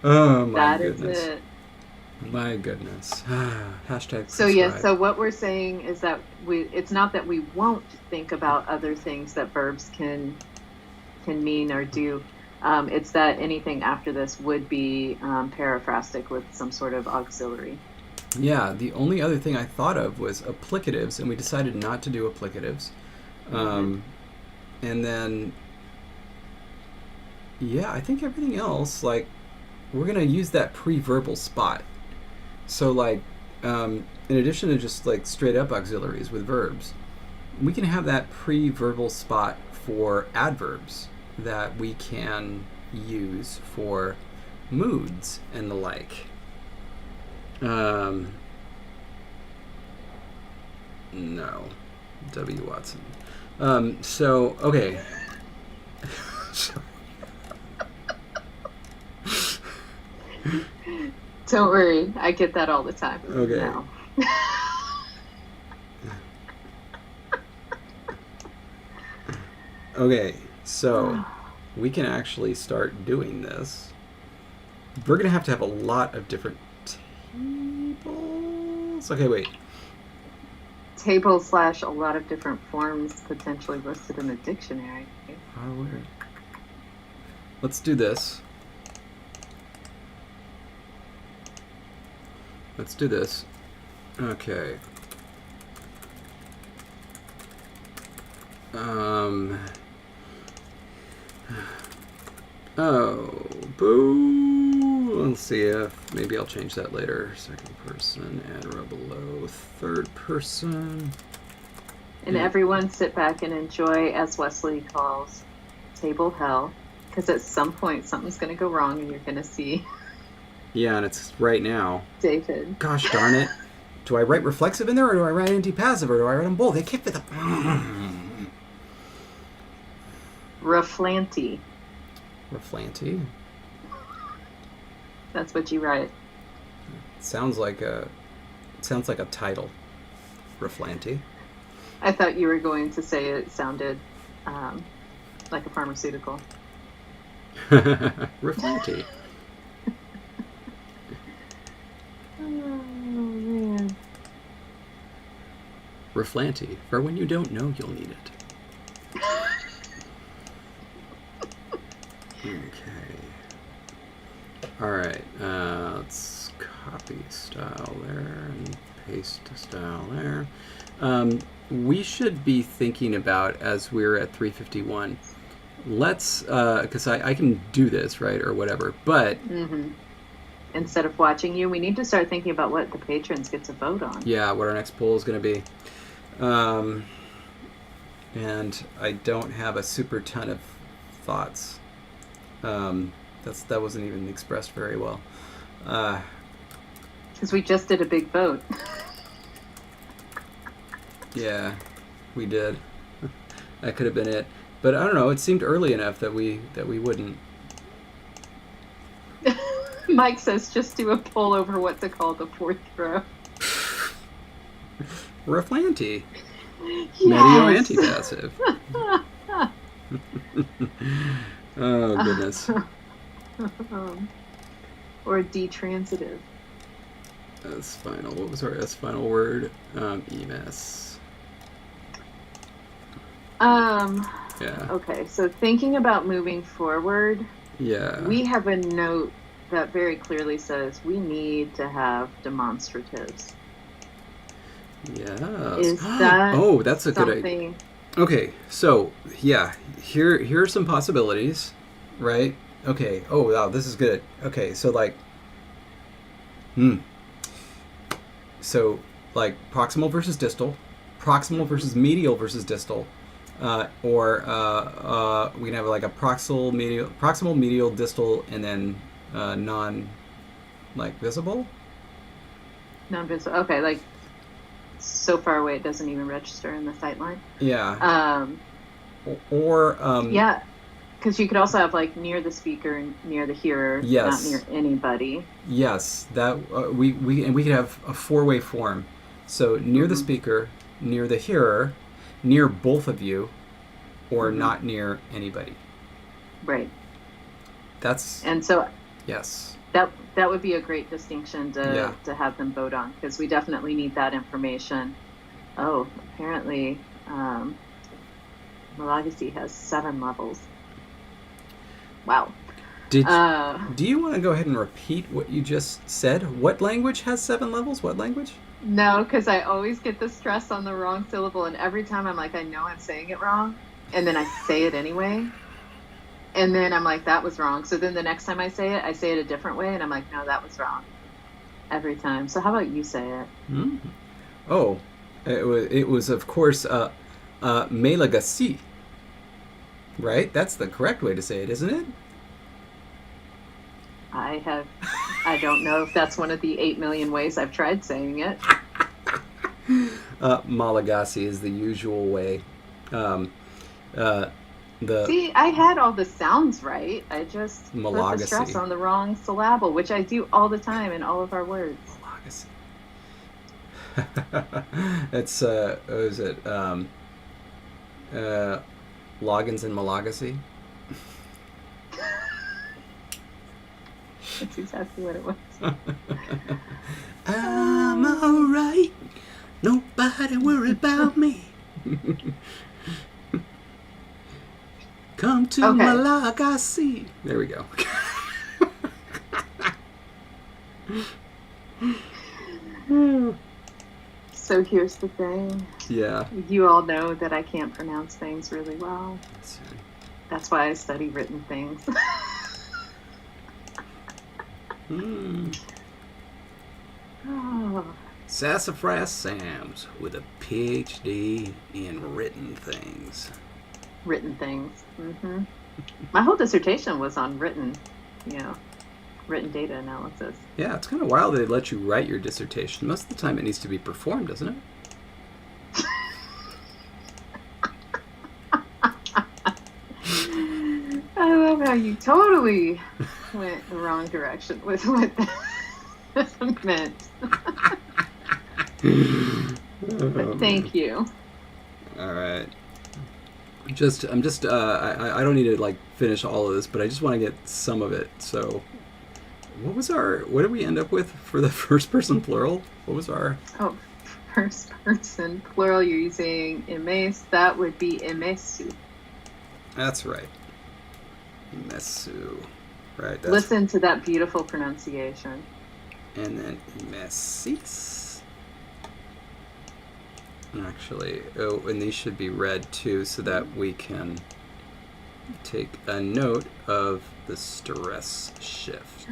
Oh my goodness. That is it. My goodness. Hashtag so subscribe. yes, so what we're saying is that it's not that we won't think about other things that verbs can mean or do. It's that anything after this would be paraphrastic with some sort of auxiliary. Yeah, the only other thing I thought of was applicatives, and we decided not to do applicatives. And then, yeah, I think everything else, like, we're going to use that pre-verbal spot. So, like, in addition to just, like, straight-up auxiliaries with verbs, we can have that pre-verbal spot for adverbs that we can use for moods and the like. No. W. Watson. So, okay. Don't worry, I get that all the time. Okay. No. Okay, so we can actually start doing this. We're going to have a lot of different tables. Okay, wait. Table / a lot of different forms potentially listed in a dictionary. How weird. Let's do this. Let's do this. Okay. Oh, boo. Let's see if maybe I'll change that later. Second person, add row below, third person. And everyone sit back and enjoy, as Wesley calls, table hell, because at some point something's going to go wrong and you're going to see. Yeah, and it's right now. David. Gosh darn it. Do I write reflexive in there, or do I write antipassive, or do I write them both? I can't fit the... Reflanty. Reflanty? That's what you write. Sounds like a title. Reflanty. I thought you were going to say it sounded like a pharmaceutical. Reflanty. Oh, man. Reflanty, for when you don't know you'll need it. Okay. Alright, let's copy style there and paste style there. we should be thinking about, as we're at 3:51, let's, because I can do this, right, or whatever, but Mm-hmm. Instead of watching you, we need to start thinking about what the patrons get to vote on. yeah, what our next poll is going to be. And I don't have a super ton of thoughts. That wasn't even expressed very well. Because we just did a big vote. Yeah, we did. That could have been it. But I don't know, it seemed early enough that we wouldn't. Mike says just do a poll over what to call the fourth row. Reflanty. Yes. Medio antipassive. Oh, goodness. Or detransitive. S final. What was our S final word? EMS. Yeah. Okay, so thinking about moving forward, Yeah. we have a note that very clearly says we need to have demonstratives. Yeah. Is that oh, that's a good idea. something? Okay, so yeah, here are some possibilities, right? Okay. Oh wow, this is good. Okay, so like, so like proximal versus distal, proximal versus medial versus distal, or we can have like a proximal medial distal, and then non, like visible. Non-visible. Okay, like so far away it doesn't even register in the sight line. Yeah. Or yeah, because you could also have like near the speaker and near the hearer, yes. not near anybody. Yes, that we could have a four-way form. So near the speaker, near the hearer, near both of you, or not near anybody. Right. That's and so yes. That would be a great distinction to have them vote on, because we definitely need that information. Oh, apparently Malagasy has 7 levels. Wow. Do you want to go ahead and repeat what you just said? What language has 7 levels? What language? No, because I always get the stress on the wrong syllable, and every time I'm like, I know I'm saying it wrong, and then I say it anyway. And then I'm like, that was wrong. So then the next time I say it a different way, and I'm like, no, that was wrong. Every time. So how about you say it? Oh, it was of course Malagasy. Right? That's the correct way to say it, isn't it? I don't know if that's one of the 8 million ways I've tried saying it. Malagasy is the usual way. See, I had all the sounds right. I just Malagasy. put the stress on the wrong syllable, which I do all the time in all of our words. Malagasy. It's what is it? Loggins in Malagasy. That's exactly what it was. I'm alright. Nobody worry about me. Come to Malagasy. There we go. So here's the thing. Yeah. You all know that I can't pronounce things really well. That's why I study written things. Oh. Sassafras Sam's with a PhD in written things. Written things. My whole dissertation was on written data analysis. Yeah, it's kind of wild they let you write your dissertation. Most of the time it needs to be performed, doesn't it? I love how you totally went the wrong direction with what that meant. But thank you. All right. I don't need to like finish all of this, but I just want to get some of it. So what did we end up with for the first person plural? What was our... Oh, first person plural, you're using emes. That would be emesu. That's right. Emesu. Right. Listen to that beautiful pronunciation. And then emesis. Actually, oh, and these should be red too, so that we can take a note of the stress shift.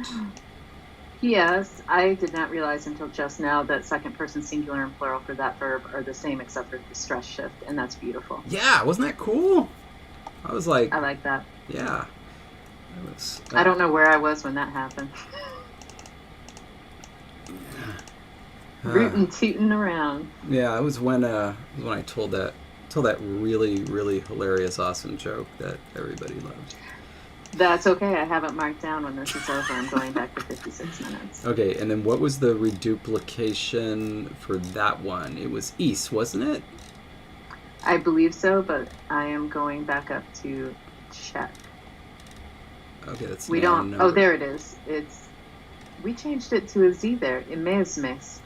Yes, I did not realize until just now that second person singular and plural for that verb are the same except for the stress shift, and that's beautiful. Yeah, wasn't that cool? I was like, I like that. yeah. It was, I don't know where I was when that happened. Rootin' tootin' around. Yeah, it was when I told that really, really hilarious, awesome joke that everybody loved. That's okay. I have it marked down when this is over. I'm going back to 56 minutes. Okay, and then what was the reduplication for that one? It was east, wasn't it? I believe so, but I am going back up to check. Okay, that's we don't. Oh, there it is. We changed it to a Z there. Imesmes.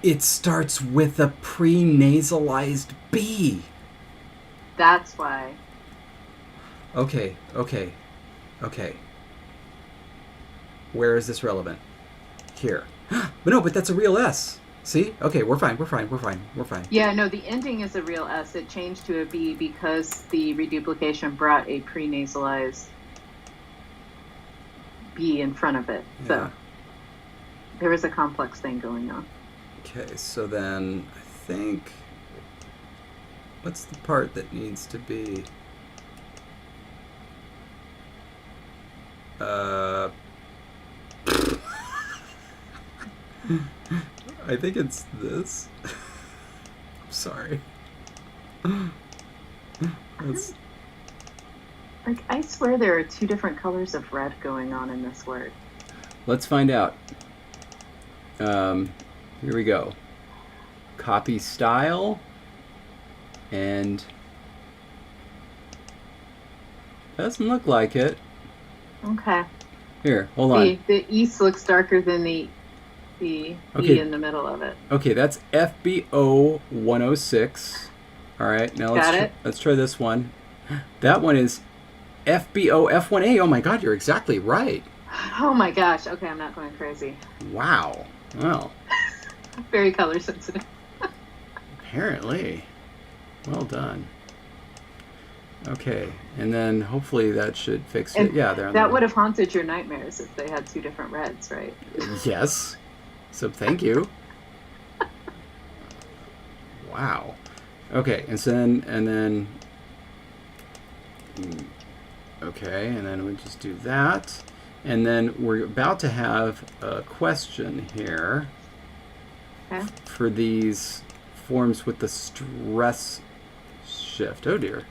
It starts with a pre-nasalized B. That's why. Okay. Where is this relevant? Here. But that's a real S. See? Okay, we're fine. Yeah, no, the ending is a real S. It changed to a B because the reduplication brought a pre-nasalized B in front of it. Yeah. So there was a complex thing going on. Okay, so then I think... What's the part that needs to be... I think it's this. I'm sorry. That's... Like, I swear there are two different colors of red going on in this word. Let's find out. Here we go. Copy style. And... doesn't look like it. Okay. Here, hold on. The east looks darker than the E in the middle of it. Okay, that's FBO 106. All right, now let's try this one. That one is FBO F1A. Oh my God, you're exactly right. Oh my gosh. Okay, I'm not going crazy. Wow. Well. Very color sensitive. Apparently. Well done. Okay, and then hopefully that should fix it. Yeah, that would have haunted your nightmares if they had two different reds, right? Yes. So thank you. Wow. Okay, and then okay, and then we just do that, and then we're about to have a question here. Okay. For these forms with the stress shift. Oh dear.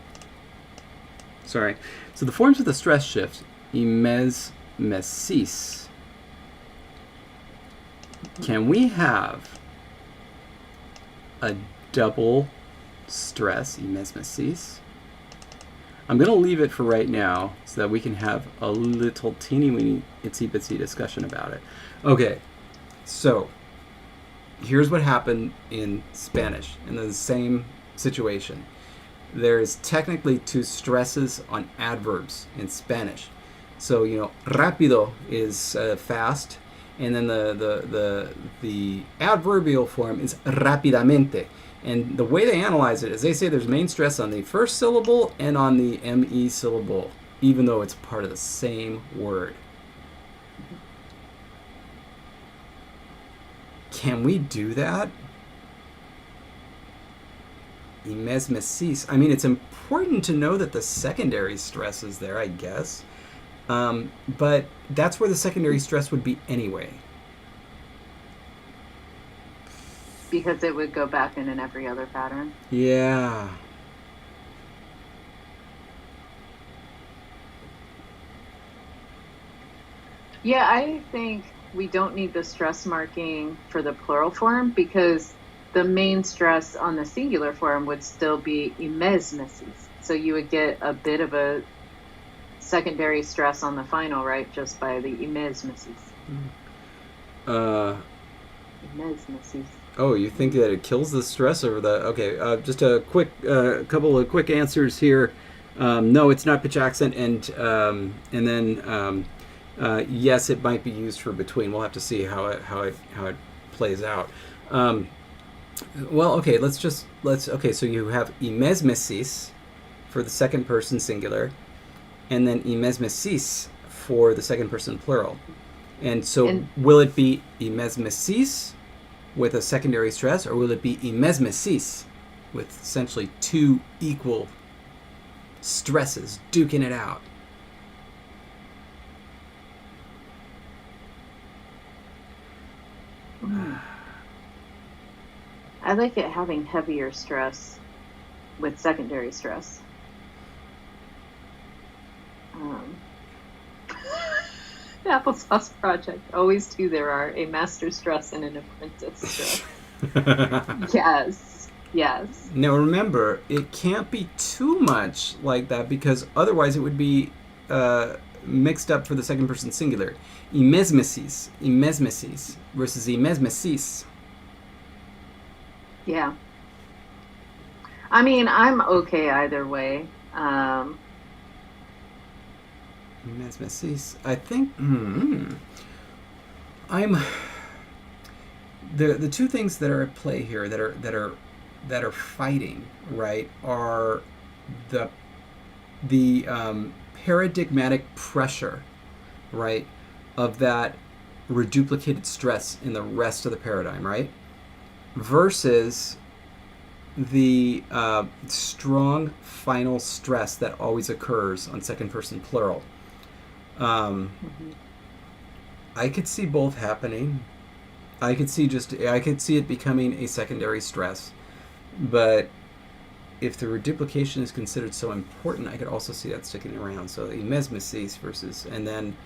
Sorry. So the forms with the stress shift, imesmesis. Can we have a double stress, imesmesis? I'm going to leave it for right now so that we can have a little teeny weeny itsy bitsy discussion about it. Okay, so here's what happened in Spanish in the same situation. There's technically two stresses on adverbs in Spanish. So, rápido is fast, and then the adverbial form is rápidamente. And the way they analyze it is they say there's main stress on the first syllable and on the ME syllable, even though it's part of the same word. Can we do that? Imesmesis. I mean, it's important to know that the secondary stress is there, I guess. But that's where the secondary stress would be anyway. Because it would go back in every other pattern? Yeah. Yeah, I think we don't need the stress marking for the plural form because the main stress on the singular form would still be imesmesis. So you would get a bit of a secondary stress on the final, right? Just by the imesmesis. Imesmesis. Oh, you think that it kills the stress over the... Okay, just a quick couple of quick answers here. No, it's not pitch accent, and then Yes, it might be used for between. We'll have to see how it plays out. Well, okay, okay, so you have imesmesis for the second person singular, and then imesmesis for the second person plural. And so will it be imesmesis with a secondary stress, or will it be imesmesis with essentially two equal stresses duking it out? I like it having heavier stress with secondary stress. The Applesauce Project. Always two there are, a master stress and an apprentice stress. Yes. Now remember, it can't be too much like that, because otherwise it would be mixed up for the second person singular. Imesmesis versus imesmesis. Yeah. I mean, I'm okay either way. Imesmesis. I think I'm the two things that are at play here that are fighting, right, are the paradigmatic pressure, right, of that reduplicated stress in the rest of the paradigm, right, versus the strong final stress that always occurs on second person plural. I could see both happening. I could see it becoming a secondary stress, but if the reduplication is considered so important, I could also see that sticking around. So imesmesis versus, and then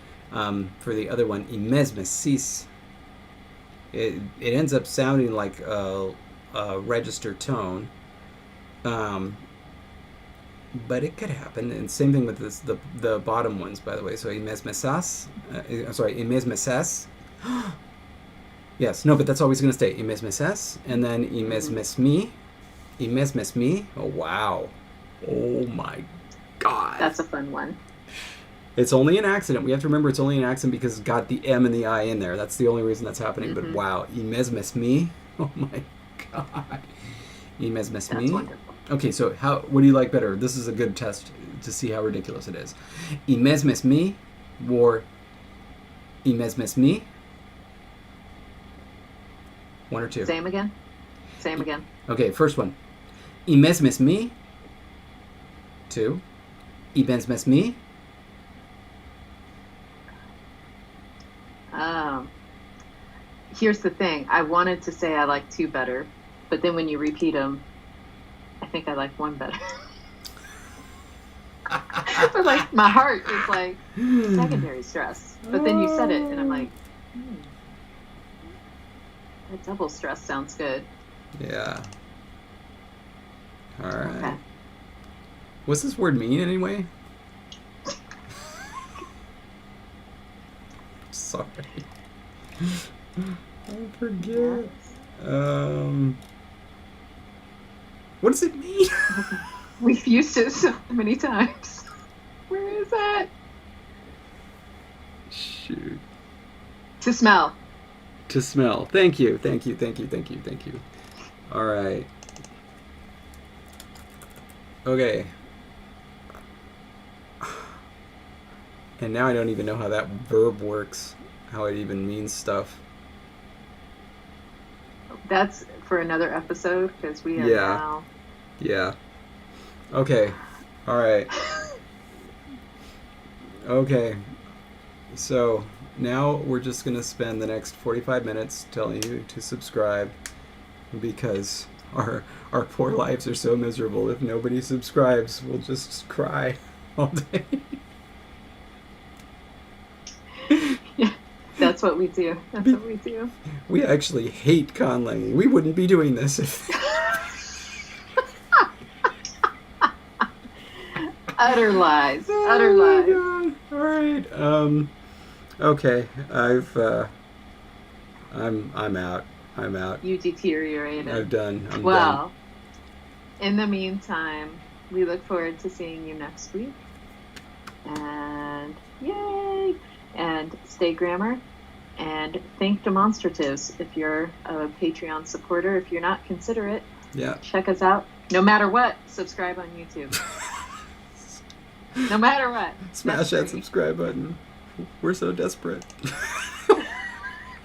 for the other one, imesmesis, it ends up sounding like a registered tone, but it could happen. And same thing with the bottom ones, by the way. So imesmesas, imesmesas. Yes, no, but that's always going to stay imesmesas, and then imesmesmi. Oh, wow. Oh, my God. That's a fun one. It's only an accident. We have to remember it's only an accident because it's got the M and the I in there. That's the only reason that's happening. But wow, imesmesmi. Oh, my God. Imesmesmi. That's wonderful. Okay, so what do you like better? This is a good test to see how ridiculous it is. Imesmesmi or imesmesmi? One or two? Same again. Okay, first one. Imesmesmi. 2. Imesmesmi. Here's the thing. I wanted to say I like 2 better, but then when you repeat them, I think I like 1 better. But like my heart is like secondary stress. But then you said it, and I'm like, that double stress sounds good. Yeah. All right. Okay. What's this word mean anyway? Sorry. I forget. What does it mean? We've used it so many times. Where is that? Shoot. To smell. To smell. Thank you. All right. Okay. And now I don't even know how that verb works, how it even means stuff. That's for another episode, because we have now. Yeah. Okay. All right. Okay. So now we're just going to spend the next 45 minutes telling you to subscribe, because our poor lives are so miserable. If nobody subscribes, we'll just cry all day. Yeah, that's what we do. We actually hate conlanging. We wouldn't be doing this if... Utter lies. God. All right. Okay. I'm out. You deteriorated. I'm done. Well, in the meantime, we look forward to seeing you next week. And yay! And And stay grammar. And think demonstratives. If you're a Patreon supporter, if you're not, consider it. Yeah. Check us out. No matter what, subscribe on YouTube. No matter what. Smash that subscribe button. We're so desperate.